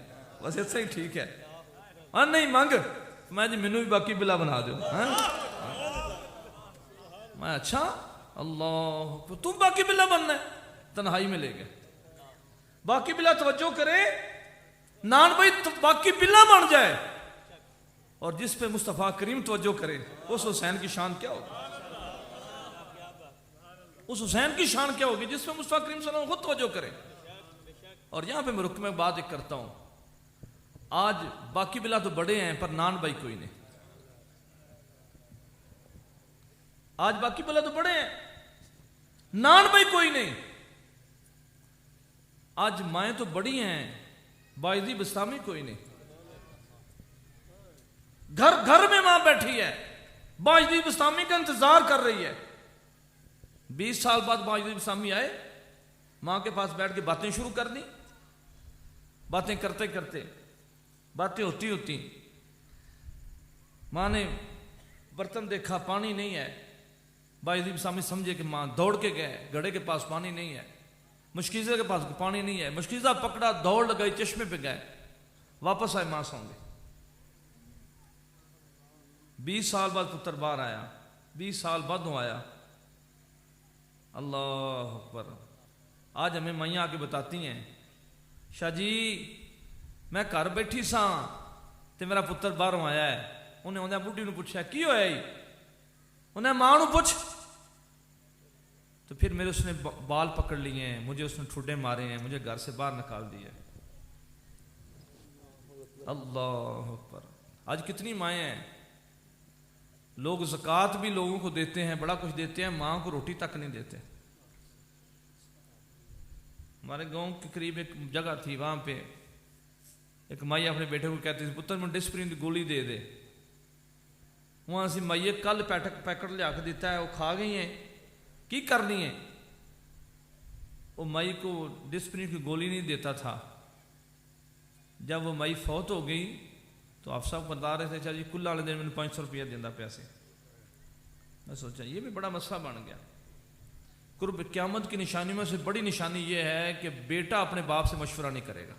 S5: بس ایسا ہی ٹھیک ہے. ہاں نہیں مانگ. میں جی مینو بھی باقی بلا بنا دو. میں اچھا اللہ تم باقی بلا بننا ہے. تنہائی میں لے گئے. باقی بلا توجہ کرے، نان بھائی باقی بلا بن جائے، اور جس پہ مصطفیٰ کریم توجہ کرے اس حسین کی شان کیا ہوگی؟ اس حسین کی شان کیا ہوگی جس پہ مصطفیٰ کریم صلی اللہ علیہ وسلم خود توجہ کرے. اور یہاں پہ میں رک میں بات ایک کرتا ہوں. آج باقی بلا تو بڑے ہیں پر نان بھائی کوئی نہیں. آج باقی بلا تو بڑے ہیں، نان بھائی کوئی نہیں. آج مائیں تو بڑی ہیں، باعزی بستامی کوئی نہیں. گھر میں ماں بیٹھی ہے، باعزی بستامی کا انتظار کر رہی ہے. 20 سال بعد باعزی بستامی آئے، ماں کے پاس بیٹھ کے باتیں شروع کر دی. باتیں کرتے کرتے باتیں ہوتی ماں نے برتن دیکھا پانی نہیں ہے. باعزی بستامی سمجھے کہ ماں دوڑ کے گئے، گھڑے کے پاس پانی نہیں ہے، مشکیزہ کے پاس پانی نہیں ہے. مشکیزہ پکڑا، دوڑ لگائی، چشمے پہ گئے، واپس آئے، ماں سو گئے. 20 سال بعد پتر باہر آیا، 20 سال بعد آیا. اللہ اکبر. آج ہمیں مائیاں آ کے بتاتی ہیں شاہ جی میں گھر بیٹھی سا تے میرا پتر باہروں آیا ہے. انہیں آدھا بڈھی نے پوچھا کی ہوا ہے؟ انہیں ماں نو پوچھ. تو پھر میرے اس نے بال پکڑ لیے ہیں، مجھے اس نے ٹھڈے مارے ہیں، مجھے گھر سے باہر نکال دیا. اللہ اکبر. آج کتنی مائیں ہیں لوگ زکوٰۃ بھی لوگوں کو دیتے ہیں، بڑا کچھ دیتے ہیں، ماں کو روٹی تک نہیں دیتے۔ ہمارے گاؤں کے قریب ایک جگہ تھی، وہاں پہ ایک مائی اپنے بیٹے کو کہتی تھی پتر میں ڈسپرین کی گولی دے دے، وہاں سے مائیے کل پیکٹ لیا کے دیتا ہے، وہ کھا گئی ہیں، کی کرنی ہے؟ وہ مائی کو ڈسپرین کی گولی نہیں دیتا تھا۔ جب وہ مائی فوت ہو گئی تو آپ سب بتا رہے تھے چاہیے کل والے دن میں 500 روپیہ دینا پیسے۔ میں سوچا یہ بھی بڑا مسئلہ بن گیا۔ قرب قیامت کی نشانی میں سے بڑی نشانی یہ ہے کہ بیٹا اپنے باپ سے مشورہ نہیں کرے گا۔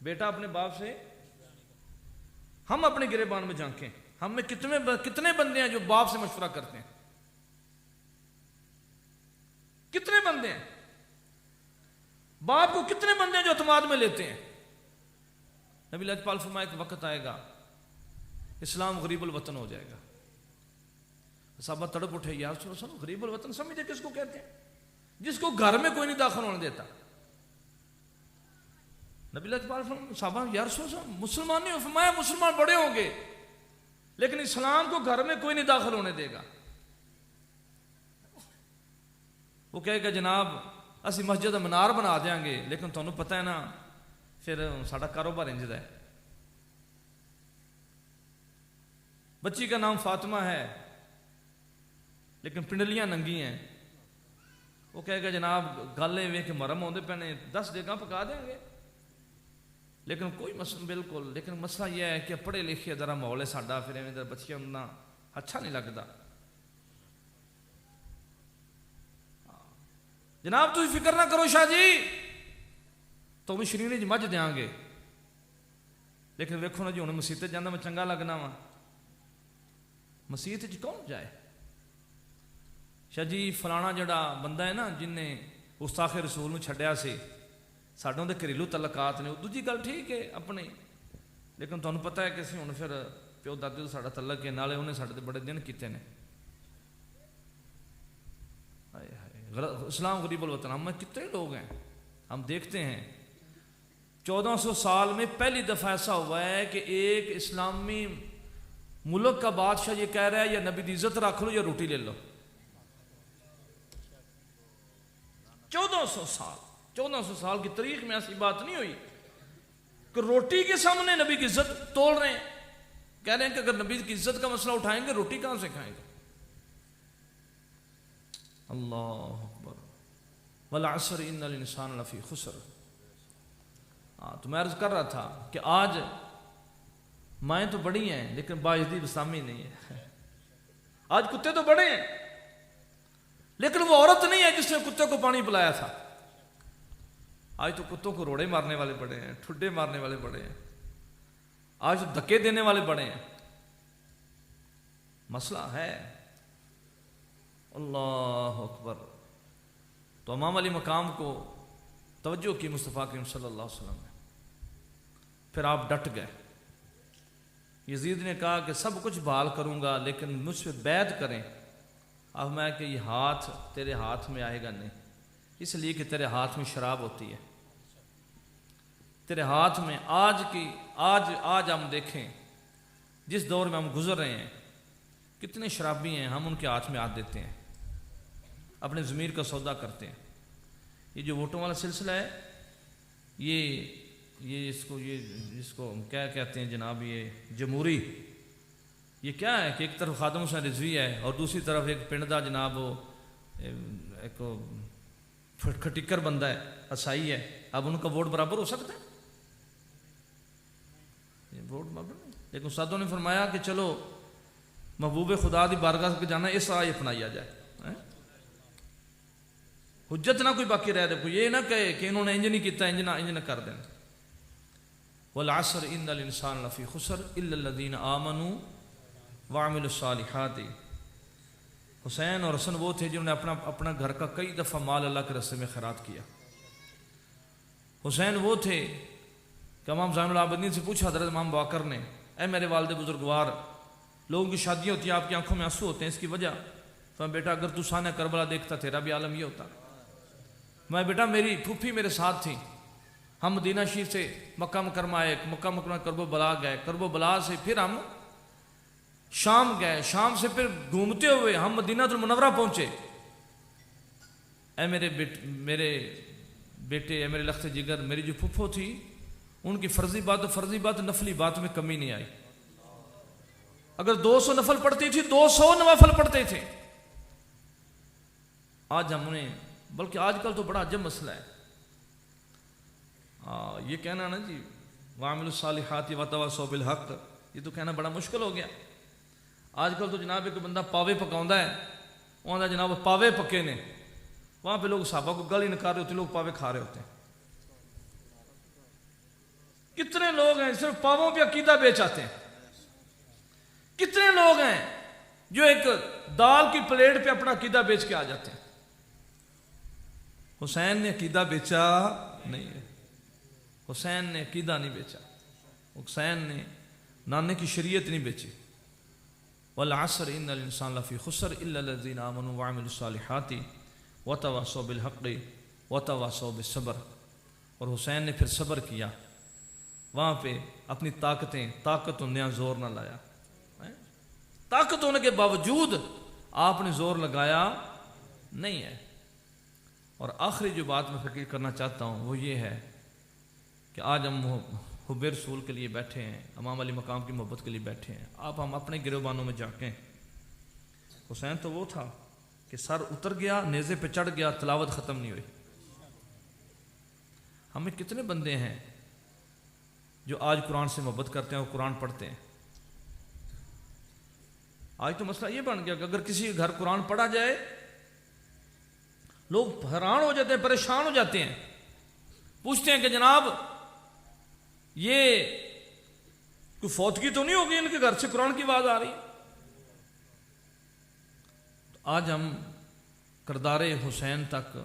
S5: بیٹا اپنے باپ سے، ہم اپنے گریبان میں جھانکیں، ہم میں کتنے بندے ہیں جو باپ سے مشورہ کرتے ہیں؟ کتنے بندے ہیں؟ باپ کو کتنے بندے ہیں جو اعتماد میں لیتے ہیں؟ نبی لاجپال فرمایا ایک وقت آئے گا اسلام غریب الوطن ہو جائے گا۔ صحابہ تڑپ اٹھے، یا رسول اللہ غریب الوطن سمجھے کس کو کہتے ہیں؟ جس کو گھر میں کوئی نہیں داخل ہونے دیتا۔ نبی لاجپال فرمایا صحابہ یا رسول اللہ مسلمان نہیں ہو؟ فرمایا مسلمان بڑے ہوں گے لیکن اسلام کو گھر میں کوئی نہیں داخل ہونے دے گا۔ وہ کہے گا جناب اسی مسجد منار بنا دیں گے لیکن تمہیں پتہ ہے نا پھر ساڑا کاروبار انجد ہے۔ بچی کا نام فاطمہ ہے لیکن پنڈلیاں ننگی ہیں۔ وہ کہے گا جناب گالے وے کے مرم ہوندے پہنے 10 دیگاں پکا دیں گے لیکن کوئی مسئلہ بالکل، لیکن مسئلہ یہ ہے کہ پڑھے لکھے ذرا ماحول ہے ساڈا، پھر ایویں ذرا بچیاں ہونا اچھا نہیں لگتا۔ جناب تھی فکر نہ کرو شاہ جی تو میں شرینی مجھ دیاں گے لیکن ویکھو نا جی ہوں مسیت جانا میں چنگا لگنا وا، مسیت کون جائے؟ شاہ جی فلانا جڑا بندہ ہے نا جن نے گستاخ رسول میں چھڈیا سی، ساڈوں دے گھریلو تعلقات نے، وہ دوجی گل ٹھیک ہے اپنی، لیکن تمہیں پتہ ہے کہ اسی ہوں پھر پیو دادے تو ساڈا تعلق ہے، نالے انہیں ساڈے بڑے دن کیتے نے۔ اسلام غریب الوطن، ہم میں کتنے لوگ ہیں ہم دیکھتے ہیں 1400 سال میں پہلی دفعہ ایسا ہوا ہے کہ ایک اسلامی ملک کا بادشاہ یہ کہہ رہا ہے یا نبی دی عزت رکھ لو یا روٹی لے لو۔ 1400 سال کی تاریخ میں ایسی بات نہیں ہوئی کہ روٹی کے سامنے نبی کی عزت توڑ رہے ہیں، کہہ رہے ہیں کہ اگر نبی کی عزت کا مسئلہ اٹھائیں گے روٹی کہاں سے کھائیں گے؟ اللہ اکبر۔ والعصر ان الانسان لفی خسر۔ تو میں عرض کر رہا تھا کہ آج مائیں تو بڑی ہیں لیکن باعزتی بسامی نہیں ہے۔ آج کتے تو بڑے ہیں لیکن وہ عورت نہیں ہے جس نے کتے کو پانی پلایا تھا۔ آج تو کتوں کو روڑے مارنے والے بڑے ہیں، ٹھڈے مارنے والے بڑے ہیں، آج تو دھکے دینے والے بڑے ہیں۔ مسئلہ ہے۔ اللہ اکبر۔ تو امام علی مقام کو توجہ کی مصطفیٰ کریم صلی اللہ علیہ وسلم نے، پھر آپ ڈٹ گئے۔ یزید نے کہا کہ سب کچھ بحال کروں گا لیکن مجھ سے بیعت کریں۔ اب میں کہ یہ ہاتھ تیرے ہاتھ میں آئے گا نہیں، اس لیے کہ تیرے ہاتھ میں شراب ہوتی ہے، تیرے ہاتھ میں آج ہم دیکھیں جس دور میں ہم گزر رہے ہیں کتنے شرابی ہیں، ہم ان کے ہاتھ میں ہاتھ دیتے ہیں، اپنے ضمیر کا سودا کرتے ہیں۔ یہ جو ووٹوں والا سلسلہ ہے یہ اس کو کیا کہتے ہیں جناب، یہ جمہوری، یہ کیا ہے کہ ایک طرف خادم حسین رضوی ہے اور دوسری طرف ایک پنڈ دا جناب وہ ایک کھٹکر بندہ ہے، عیسائی ہے۔ اب ان کا ووٹ برابر ہو سکتا ہے؟ یہ ووٹ برابر نہیں۔ لیکن استادوں نے فرمایا کہ چلو محبوب خدا دی بارگاہ کے جانا اس آئے اپنایا جائے، حجت نہ کوئی باقی رہ دے، کوئی یہ نہ کہے کہ انہوں نے انج نہیں کیتا انج نہ کر دیں۔ والعصر ان الانسان لفی خسر الا الذین آمنوا وعملوا الصالحات۔ حسین اور حسن وہ تھے جنہوں نے اپنا گھر کا کئی دفعہ مال اللہ کے راستے میں خیرات کیا۔ حسین وہ تھے کہ امام زین العابدین سے پوچھا حضرت امام باقر نے، اے میرے والد بزرگوار، لوگوں کی شادیاں ہوتی ہیں آپ کی آنکھوں میں آنسو ہوتے ہیں، اس کی وجہ؟ تو میں بیٹا اگر تو سانہ کربلا دیکھتا تیرا بھی عالم یہ ہوتا۔ میں بیٹا میری پھوپھی میرے ساتھ تھی، ہم مدینہ شریف سے مکہ مکرمہ آئے، مکہ مکرمہ کرب و بلا گئے، کرب و بلا سے پھر ہم شام گئے، شام سے پھر گھومتے ہوئے ہم مدینہ المنورہ پہنچے۔ اے میرے بیٹے، اے میرے لخت جگر، میری جو پھپھو تھی ان کی فرضی بات نفلی بات میں کمی نہیں آئی۔ اگر 200 نفل پڑھتی تھی 200 نوافل پڑھتے تھے۔ آج ہم نے، بلکہ آج کل تو بڑا عجب مسئلہ ہے، یہ کہنا نا جی وَعَمِلُوا الصَّالِحَاتِ وَتَوَاصَوْا بِالْحَقِّ، یہ تو کہنا بڑا مشکل ہو گیا۔ آج کل تو جناب ایک بندہ پاوے پکاؤں ہے، وہاں جناب پاوے پکے نے، وہاں پہ لوگ صحابہ کو گل ہی نکال رہے ہوتے، لوگ پاوے کھا رہے ہوتے ہیں۔ کتنے لوگ ہیں صرف پاووں پہ عقیدہ بیچ آتے ہیں، کتنے لوگ ہیں جو ایک دال کی پلیٹ پہ اپنا عقیدہ بیچ کے آ جاتے ہیں۔ حسین نے عقیدہ بیچا نہیں ہے، حسین نے عقیدہ نہیں بیچا، حسین نے نانے کی شریعت نہیں بیچی۔ والعصر ان الانسان لفی خسر الا الذین آمنوا وعملوا الصالحات وتواصوا بالحق وتواصوا بالصبر۔ اور حسین نے پھر صبر کیا، وہاں پہ اپنی طاقت انہیں زور نہ لایا، طاقت ہونے کے باوجود آپ نے زور لگایا نہیں ہے۔ اور آخری جو بات میں فکر کرنا چاہتا ہوں وہ یہ ہے کہ آج ہم حب رسول کے لیے بیٹھے ہیں، امام علی مقام کی محبت کے لیے بیٹھے ہیں، آپ ہم اپنے گریبانوں میں جھانکیں۔ حسین تو وہ تھا کہ سر اتر گیا، نیزے پہ چڑھ گیا، تلاوت ختم نہیں ہوئی۔ ہمیں کتنے بندے ہیں جو آج قرآن سے محبت کرتے ہیں اور قرآن پڑھتے ہیں؟ آج تو مسئلہ یہ بن گیا کہ اگر کسی گھر قرآن پڑھا جائے لوگ حیران ہو جاتے ہیں، پریشان ہو جاتے ہیں، پوچھتے ہیں کہ جناب یہ کوئی فوتگی تو نہیں ہوگی، ان کے گھر سے قرآن کی آواز آ رہی؟ آج ہم کردار حسین تک،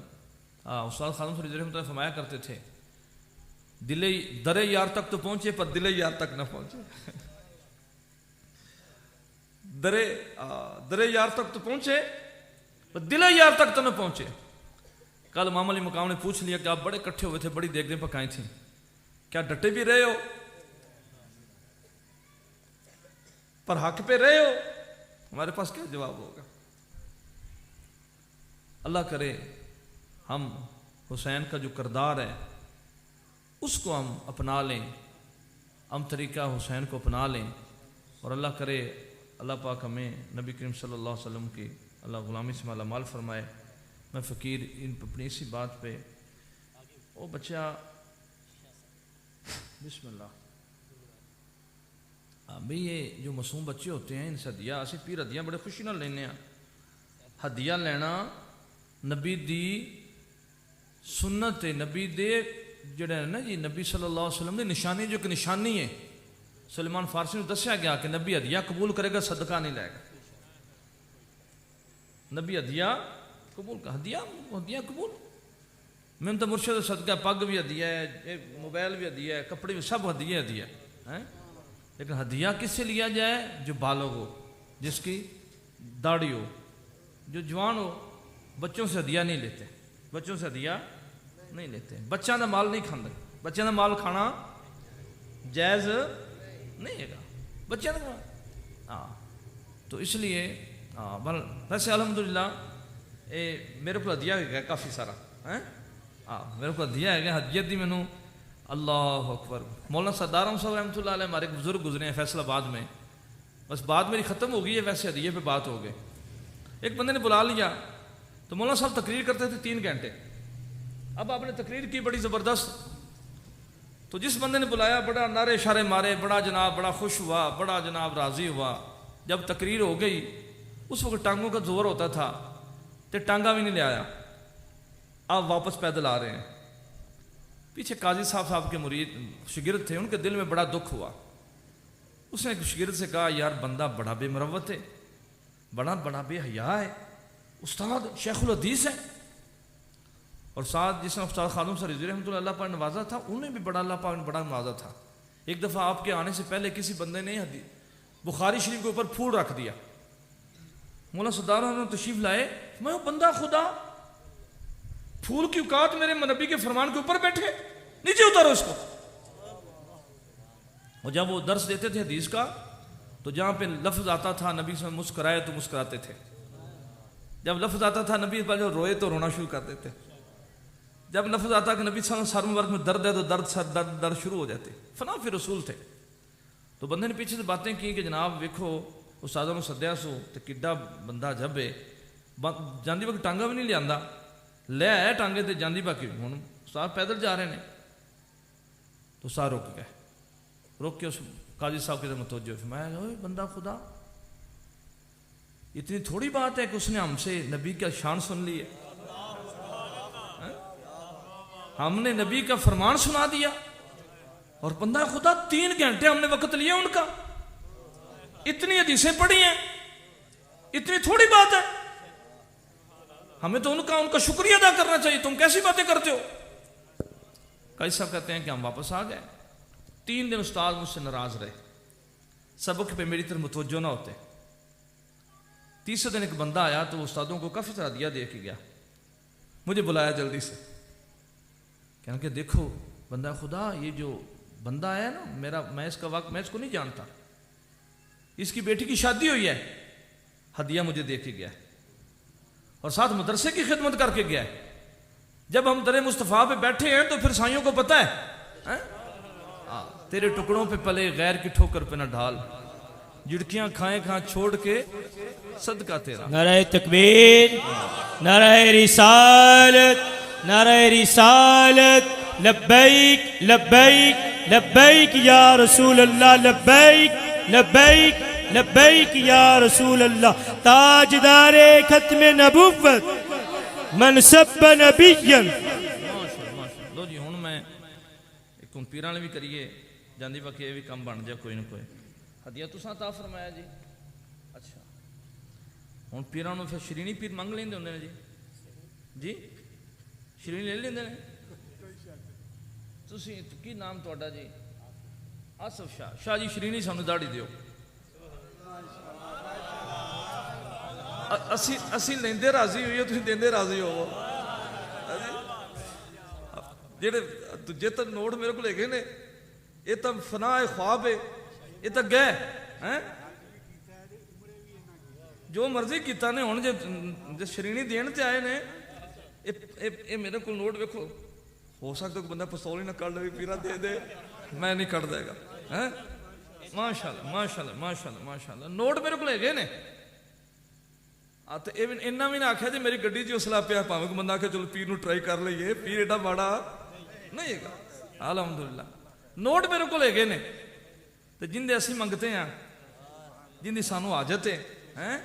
S5: استاد خادم فرید رحمۃ اللہ فرمایا کرتے تھے در یار تک تو پہنچے پر دل یار تک نہ پہنچے۔ در یار تک تو پہنچے پر دل یار تک تو نہ پہنچے۔ کل امام علی مقام نے پوچھ لیا کہ آپ بڑے کٹھے ہوئے تھے، بڑی دیگیں پکائی تھیں، کیا ڈٹے بھی رہے ہو پر حق پہ رہے ہو؟ ہمارے پاس کیا جواب ہوگا؟ اللہ کرے ہم حسین کا جو کردار ہے اس کو ہم اپنا لیں، ہم طریقہ حسین کو اپنا لیں، اور اللہ کرے اللہ پاک ہمیں نبی کریم صلی اللہ علیہ وسلم کی اللہ غلامی سے مالا مال فرمائے۔ میں فقیر اپنی اسی بات پہ وہ بچہ بسم اللہ بھئی یہ جو معصوم بچے ہوتے ہیں ان سے ہدیہ اسی پیر ہدیہ بڑے خوشی نہ لینے ہیں۔ ہدیہ لینا نبی دی سنت ہے، نبی دے جڑے نا جی نبی صلی اللہ علیہ وسلم دی نشانی، جو کہ نشانی ہے۔ سلیمان فارسی نے دسیا گیا کہ نبی ہدیہ قبول کرے گا، صدقہ نہیں لے گا۔ نبی ہدیہ قبول کا ہدیہ قبول، میں تو مرشد صدقہ پگ بھی ہدیہ ہے، موبائل بھی ہدیہ ہے، کپڑے بھی، سب ہدیہ ہے، لیکن ہدیہ کس سے لیا جائے؟ جو بالغ ہو، جس کی داڑھی ہو، جو جوان ہو۔ بچوں سے ہدیہ نہیں لیتے، بچوں سے ہدیہ نہیں لیتے، بچوں کا مال نہیں کھاندے، بچوں کا مال کھانا جائز نہیں ہے گا بچوں کا۔ تو اس لیے ویسے الحمدللہ میرے کو ہدیہ ہے کافی سارا، میرے کو ہدیہ ہے ہدیت دی مینوں اللہ اکبر۔ مولانا سردار احمد صاحب رحمۃ اللہ علیہ ہمارے بزرگ گزرے ہیں فیصل آباد میں، بس بات میری ختم ہو گئی ہے، ویسے ہدیے پہ بات ہو گئی۔ ایک بندے نے بلا لیا تو مولانا صاحب تقریر کرتے تھے 3 گھنٹے، اب آپ نے تقریر کی بڑی زبردست، تو جس بندے نے بلایا بڑا نعرے اشارے مارے، بڑا جناب بڑا خوش ہوا، بڑا جناب راضی ہوا۔ جب تقریر ہو گئی اس وقت ٹانگوں کا زور ہوتا تھا تو ٹانگا بھی نہیں لے آیا، آپ واپس پیدل آ رہے ہیں۔ پیچھے قاضی صاحب کے مرید شاگرد تھے، ان کے دل میں بڑا دکھ ہوا۔ اس نے ایک شاگرد سے کہا یار بندہ بڑا بے مروت ہے، بڑا بے حیا ہے، استاد شیخ الحدیث ہے، اور ساتھ جس نے استاد خادم سر رضوی رحمۃ اللہ پاک نوازا تھا انہیں بھی بڑا اللہ پاک نے بڑا نوازا تھا۔ ایک دفعہ آپ کے آنے سے پہلے کسی بندے نے بخاری شریف کے اوپر پھول رکھ دیا، مولانا سردار نے تشریف لائے، میں وہ بندہ خدا پھول کی اوقات میرے نبی کے فرمان کے اوپر بیٹھے، نیچے اتارو اس کو۔ اور جب وہ درس دیتے تھے حدیث کا تو جہاں پہ لفظ آتا تھا نبی سے مسکرائے تو مسکراتے تھے، جب لفظ آتا تھا نبی پر جو روئے تو رونا شروع کر دیتے، جب لفظ آتا کہ نبی صلی اللہ علیہ وسلم سر مبارک میں درد ہے تو درد شروع ہو جاتے. فنا پھر رسول تھے. تو بندے نے پیچھے سے باتیں کی کہ جناب ویکھو استادوں نے سدیا سو تو کڈا بندہ جب ہے جاندی باقی ٹانگا بھی نہیں لیا، لے آیا ٹانگے تے جاندی باقی ہوں استاد پیدل جا رہے ہیں. تو استاد رک گئے، رک کے اس قاضی صاحب کے متوجہ فرمایا اوے بندہ خدا، اتنی تھوڑی بات ہے کہ اس نے ہم سے نبی کا شان سن لی ہے، ہم نے نبی کا فرمان سنا دیا اور بندہ خدا 3 گھنٹے ہم نے وقت لیا ان کا، اتنی حدیثیں پڑھی ہیں، اتنی تھوڑی بات ہے، ہمیں تو ان کا شکریہ ادا کرنا چاہیے، تم کیسی باتیں کرتے ہو. قاضی صاحب کہتے ہیں کہ ہم واپس آ گئے. 3 دن استاد مجھ سے ناراض رہے، سبق پہ میری طرف متوجہ نہ ہوتے. تیسرے دن ایک بندہ آیا تو وہ استادوں کو کافی طرح دیا دے کے گیا، مجھے بلایا جلدی سے، کہنے کہ دیکھو بندہ خدا یہ جو بندہ ہے نا میں اس کا وقت میں اس کو نہیں جانتا، اس کی بیٹی کی شادی ہوئی ہے، ہدیہ مجھے دے کے گیا اور ساتھ مدرسے کی خدمت کر کے گیا ہے. جب ہم در مصطفیٰ پہ بیٹھے ہیں تو پھر سائیوں کو پتہ ہے تیرے ٹکڑوں پہ پلے غیر کی ٹھوکر پہ نہ ڈھال، جھڑکیاں کھائیں کھاں چھوڑ کے صدقہ تیرا.
S4: نعرہ تکبیر، نعرہ رسالت، نعرہ رسالت، لبیک لبیک لبیک یا رسول اللہ، لبیک لبیک لبیک یا رسول اللہ. تاجدار ختم نبوت منصب نبیا.
S5: لو جی ہوں میں ایک پیراں بھی کریے جاندی باقی یہ بھی کم بن جائے کوئی نہ کوئی. ہدیہ تساں عطا فرمایا جی. اچھا ہوں پیراں پھر شرینی پیر منگ لیندے ہوندے نے جی؟ جی شرینی لے لیندے نے؟ تسی کی نام تہاڈا جی؟ آصف شاہ. شاہ جی شرینی سانو داڑھی دیو. اسی لیندے راضی ہوئی تسی دیندے راضی ہو. جڑے دجے تو نوٹ میرے کو لے گئے نے یہ تو فنا خواب ہے، یہ تو گئے ہیں جو مرضی کیتا نے. ہوں جو شرینی دین تے آئے نے یہ میرے کو نوٹ ویکھو، ہو سکتا کہ بندہ پستول ہی نہ کر لے پیرا دے دے، میں نہیں کٹ دے گا. ماشاء اللہ ماشاء اللہ ماشاء اللہ ماشاء اللہ. نوٹ میرے کو لے گئے نے تو اینا بھی نہ آخیا جی میری گڈی چ پیا پاوے کو بندہ آخیا چلو پیر نو ٹرائی کر لئیے، پیر ایڈا ماڑا نہیں ہے گا. الحمدللہ نوٹ میرے کو لے گئے نے تو جن دے اسی منگتے ہیں، جن دی سانو حاجت ہے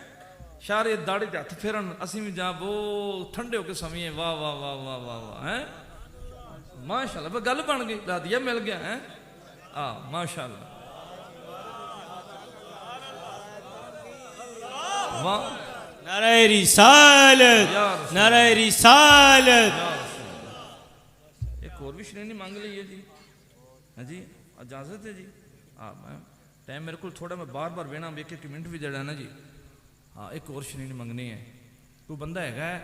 S5: شارے داڑھی تے ہاتھ پھیرن اسی بھی جا بو ٹھنڈے ہو کے سمجھیں واہ واہ واہ واہ واہ واہ. ماشاءاللہ گل بن گئی، ہدیہ مل گیا ہے. ماشاءاللہ واہ.
S4: نعرہ رسالت، نعرہ رسالت.
S5: ایک اور بھی شرینی مانگ لیے جی. ہاں جی اجازت ہے جی؟ ٹائم میرے کو تھوڑا میں بار بار وینا ویک ایک منٹ بھی جڑا نا جی. ایک اور شرینی منگنی ہے. کوئی بندہ ہے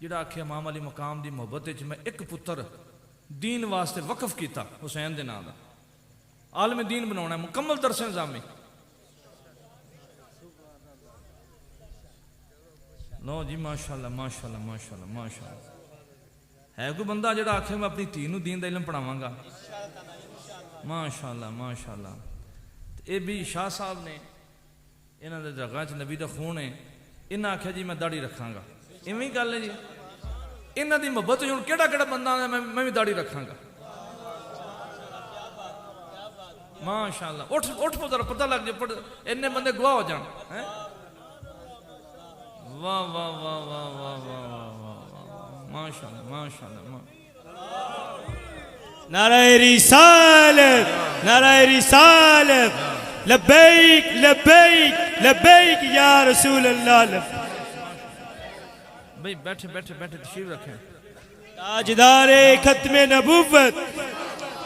S5: جڑا آکھے امام علی مقام دی محبت وچ میں ایک پتر دین واسطے وقف کیتا حسین دے نام دا، عالم دین بناونا ہے، مکمل درس نظامی. لو جی ماشاءاللہ ماشاءاللہ ماشاءاللہ ماشاءاللہ. ہے کوئی بندہ جڑا آکھے میں اپنی دھی نو دین دا علم پڑھاواں گا؟ ماشاءاللہ ماشاءاللہ. اے بھی شاہ صاحب نے انہاں دے رگاں چ نبی دا خون ہے، انہاں آکھیا جی میں داڑھی رکھاں گا. ایویں گل ہے جی؟ انہاں دی محبت ہن کیڑا کیڑا بندہ آندا میں بھی داڑھی رکھاں گا. ماشاءاللہ اٹھ پتر پتہ لگ جائے اینے بندے گواہ ہو جان. واہ واہ واہ واہ واہ واہ واہ. ماشاءاللہ ماشاءاللہ.
S4: نعرہ رسالت، نعرہ رسالت، لبیک لبیک لبیک یا رسول اللہ.
S5: بھئی بیٹھے بیٹھے بیٹھے تشریف رکھیں.
S4: تاجدار ختم نبوت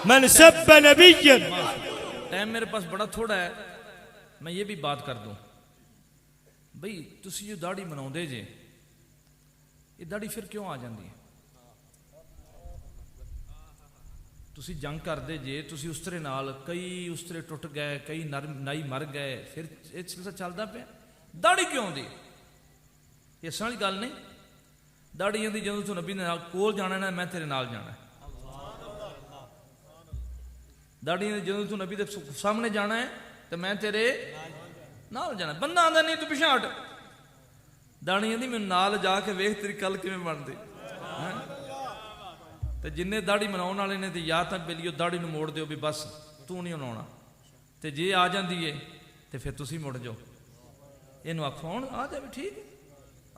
S4: منصب نبیا.
S5: ٹائم میرے پاس بڑا تھوڑا ہے، میں یہ بھی بات کر دوں. بھئی تسی جو داڑھی مناؤ دے جے یہ داڑھی پھر کیوں آ جاندی ہے؟ ਤੁਸੀਂ ਜੰਗ ਕਰਦੇ ਜੇ, ਤੁਸੀਂ ਉਸਤਰੇ ਨਾਲ ਕਈ ਉਸਤਰੇ ਟੁੱਟ ਗਏ, ਕਈ ਨਾਈ ਮਰ ਗਏ, ਫਿਰ ਇਹ ਸਿਲਸਿਲਾ ਚੱਲਦਾ ਪਿਆ। ਦਾੜੀ ਕਿਉਂ ਆਉਂਦੀ? ਇਸ ਵਾਲੀ ਗੱਲ ਨਹੀਂ। ਦਾੜੀ ਆਉਂਦੀ ਜਦੋਂ ਤੂੰ ਨਬੀ ਦੇ ਨਾਲ ਕੋਲ ਜਾਣਾ ਨਾ, ਮੈਂ ਤੇਰੇ ਨਾਲ ਜਾਣਾ। ਦਾੜੀ ਆਉਂਦੀ ਜਦੋਂ ਤੂੰ ਨਬੀ ਦੇ ਸਾਹਮਣੇ ਜਾਣਾ ਹੈ ਤੇ ਮੈਂ ਤੇਰੇ ਨਾਲ ਜਾਣਾ। ਬੰਦਾ ਆਂਦਾ ਨਹੀਂ ਤੂੰ ਪਿੱਛੇ ਹਟ। ਦਾੜੀ ਆਂਦੀ ਮੈਨੂੰ ਨਾਲ ਜਾ ਕੇ ਵੇਖ ਤੇਰੀ ਕੱਲ ਕਿਵੇਂ ਬਣਦੀ। ਤੇ ਜਿੰਨੇ ਦਾੜੀ ਮਨਾਉਣ ਵਾਲੇ ਨੇ ਤੇ ਜਾਂ ਤਾਂ ਬੇਲੀਓ ਦਾੜੀ ਨੂੰ ਮੋੜ ਦਿਓ ਵੀ ਬਸ ਤੂੰ ਨਹੀਂ ਮਨਾਉਣਾ, ਤੇ ਜੇ ਆ ਜਾਂਦੀ ਏ ਤੇ ਫਿਰ ਤੁਸੀਂ ਮੁੜ ਜਾਓ। ਇਹਨੂੰ ਆਖੋ ਹੁਣ ਆ ਜਾਵੇ, ਠੀਕ ਹੈ।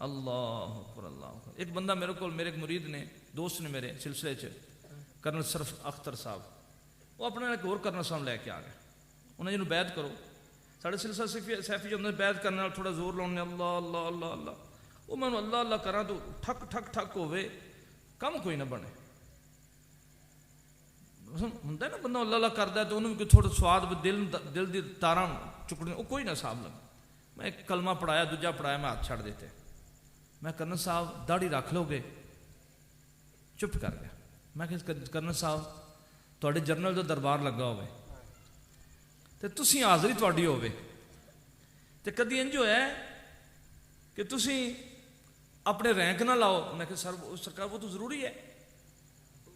S5: ਅੱਲਾਹੁ ਅਕਬਰ ਅੱਲਾਹੁ ਅਕਬਰ। ਇੱਕ ਬੰਦਾ ਮੇਰੇ ਕੋਲ, ਮੇਰੇ ਇੱਕ ਮੁਰੀਦ ਨੇ, ਦੋਸਤ ਨੇ ਮੇਰੇ ਸਿਲਸਿਲੇ 'ਚ, ਕਰਨਲ ਸਰਫ ਅਖਤਰ ਸਾਹਿਬ, ਉਹ ਆਪਣੇ ਨਾਲ ਇੱਕ ਹੋਰ ਕਰਨਲ ਸਾਹਿਬ ਲੈ ਕੇ ਆ ਗਏ। ਉਹਨਾਂ ਜਿਹਨੂੰ ਬੈਤ ਕਰੋ। ਸਾਡੇ ਸਿਲਸਿਲਾ ਸੈਫੀ ਜੰਦਰ ਬੈਤ ਕਰਨ ਨਾਲ ਥੋੜਾ ਜ਼ੋਰ ਲਾਉਣੇ, ਅੱਲਾ ਅੱਲਾ ਅੱਲਾ ਅੱਲਾ। ਉਹ ਮੈਨੂੰ ਅੱਲਾ ਅੱਲਾ ਕਰਾਂ ਤੂੰ ਠੱਕ ਠੱਕ ਠੱਕ ਹੋਵੇ, ਕੰਮ ਕੋਈ ਨਾ ਬਣੇ। ਹੁੰਦਾ ਨਾ ਬੰਦਾ ਅੱਲਾ ਅੱਲਾ ਕਰਦਾ ਤੇ ਉਹਨੂੰ ਵੀ ਥੋੜਾ ਸਵਾਦ, ਦਿਲ ਦੀ ਤਾਰਾਂ ਚੁੱਕਣੀ, ਉਹ ਕੋਈ ਨਾ ਹਿਸਾਬ ਲੱਗ। ਮੈਂ ਇੱਕ ਕਲਮਾ ਪੜਾਇਆ, ਦੂਜਾ ਪੜਾਇਆ, ਮੈਂ ਹੱਥ ਛੱਡ ਦਿੱਤੇ। ਮੈਂ ਕਰਨਲ ਸਾਹਿਬ ਦਾੜੀ ਰੱਖ ਲਓਗੇ? ਚੁੱਪ ਕਰ ਗਿਆ। ਮੈਂ ਕਿਹਾ ਕਰਨਲ ਸਾਹਿਬ ਤੁਹਾਡੇ ਜਰਨਲ ਦਾ ਦਰਬਾਰ ਲੱਗਾ ਹੋਵੇ ਤੇ ਤੁਸੀਂ ਹਾਜ਼ਰੀ ਤੁਹਾਡੀ ਹੋਵੇ ਤੇ ਕਦੀ ਇੰਜ ਹੋਇਆ ਕਿ ਤੁਸੀਂ ਆਪਣੇ ਰੈਂਕ ਨਾ ਲਾਓ? ਮੈਂ ਕਿਹਾ ਸਰਕਾਰ ਉਹ ਤਾਂ ਜ਼ਰੂਰੀ ਹੈ।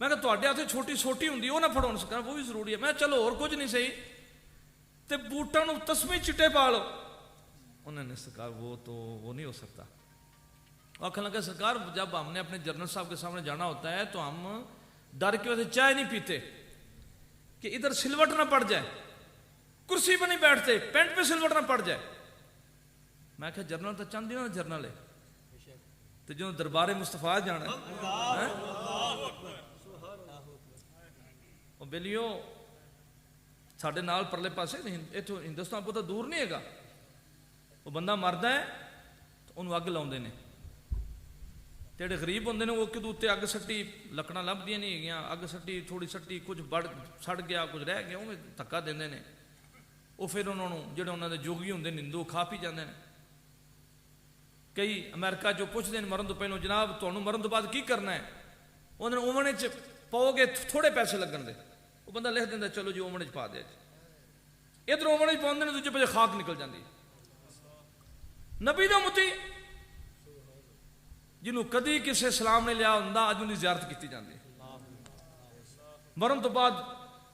S5: ਮੈਂ ਕਿਹਾ ਤੁਹਾਡੇ ਹੱਥੇ ਛੋਟੀ ਛੋਟੀ ਹੁੰਦੀ ਉਹ ਨਾ ਫੜਾਉਣ ਸਰਕਾਰ, ਉਹ ਵੀ ਜ਼ਰੂਰੀ ਹੈ। ਮੈਂ ਚਲੋ ਹੋਰ ਕੁਝ ਨਹੀਂ ਸਹੀ ਤੇ ਬੂਟਾਂ ਨੂੰ ਤਸਮੇ ਚਿੱਟੇ ਪਾ ਲਓ। انہوں نے سرکار وہ نہیں ہو سکتا۔ آخر لگا سرکار جب ہم نے اپنے جنرل صاحب کے سامنے جانا ہوتا ہے تو ہم ڈر کی وجہ سے چائے نہیں پیتے کہ ادھر سلوٹ نہ پڑ جائے، کرسی پہ نہیں بیٹھتے پینٹ پہ سلوٹ نہ پڑ جائے۔ میں کہا جنرل تو چند دنوں جنرل ہے تو جو دربار مصطفیٰ جانا ہے وہ بیلیو ساڑھے نال پرلے پاسے ہندوستان کو تو دور نہیں ہے گا۔ وہ بندہ مردا ہے تو انہوں اگ لاؤندے نے، جڑے غریب ہوندے نے وہ کدو تے اگ سٹی، لکڑاں لبدیاں نہیں گیاں، اگ سٹی تھوڑی سٹی کچھ بڑھ سڑ گیا کچھ رہ گیا، وہ دھکا دیندے نے۔ وہ پھر انہوں نے جڑے انہوں دے جوگی ہوندے نے ہندو کھا پی جاندے نے۔ کئی امریکہ جو پوچھتے ہیں مرن تو پہلو جناب تانوں مرن تو بعد کی کرنا ہے؟ انہوں نے اوونے چ پاؤ گے تھوڑے پیسے لگن دے، وہ بندہ لکھ دیندا چلو جی اوونے چ پا دے جی، ادھر اوونے چ پاؤندے نے دوجے پاسے خاک نکل جاندی۔ نبی دا متی جنہوں کدی کسے سلام نے لیا ہوندا اج ان دی زیارت کیتی جاندی ہے۔ مرن تو بعد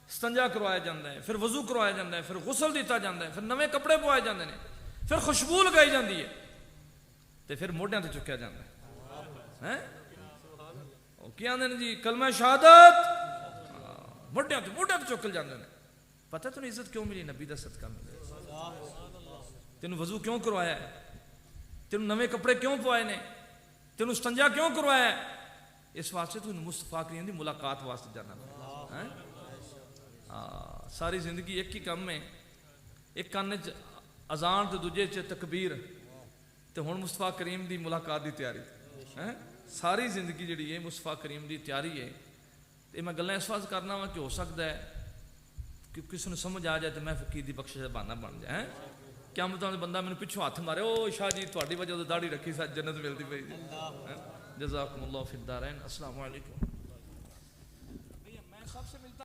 S5: استنجا کروایا جاندہ ہے، پھر وضو کروایا جاندہ ہے، پھر غسل دیتا جاندہ ہے، پھر نوے کپڑے پوائے جاندے نے، پھر خوشبو لگائی جاندی ہے تے پھر موڈیاں تے چکیا جاندہ ہے۔ کیا آندے نے جی کلمہ شہادت، موڈیاں تے چکل جاندے نے۔ پتہ تو عزت کیوں ملی؟ نبی دا صدقہ ملے۔ تینوں وضو کیوں کروایا ہے؟ تینوں نوے کپڑے کیوں پوائے نے؟ تینوں استنجا کیوں کروایا ہے؟ اس واسطے تو مصطفیٰ کریم دی ملاقات واسطے جانا ہے۔ ساری زندگی ایک ہی کام میں، ایک کانے اذان تے دوجے چ تکبیر تے ہن مصطفیٰ کریم دی ملاقات دی تیاری۔ ساری زندگی جڑی ہے مصطفیٰ کریم دی تیاری ہے۔ تے میں گلاں اس واسطے کرنا وا کہ ہو سکتا ہے کہ کسی نے سمجھ آ جائے تو میں فقیر دی بخشش دا بہانہ بن جائے۔ کیا مطلب بندہ میں پچھوں ہاتھ مارے او شاہ جی تہاڈی وجہ تو داڑھی رکھی سا جنت ملتی پئی جی۔ جزاکم اللہ فی الدارین۔ السلام علیکم۔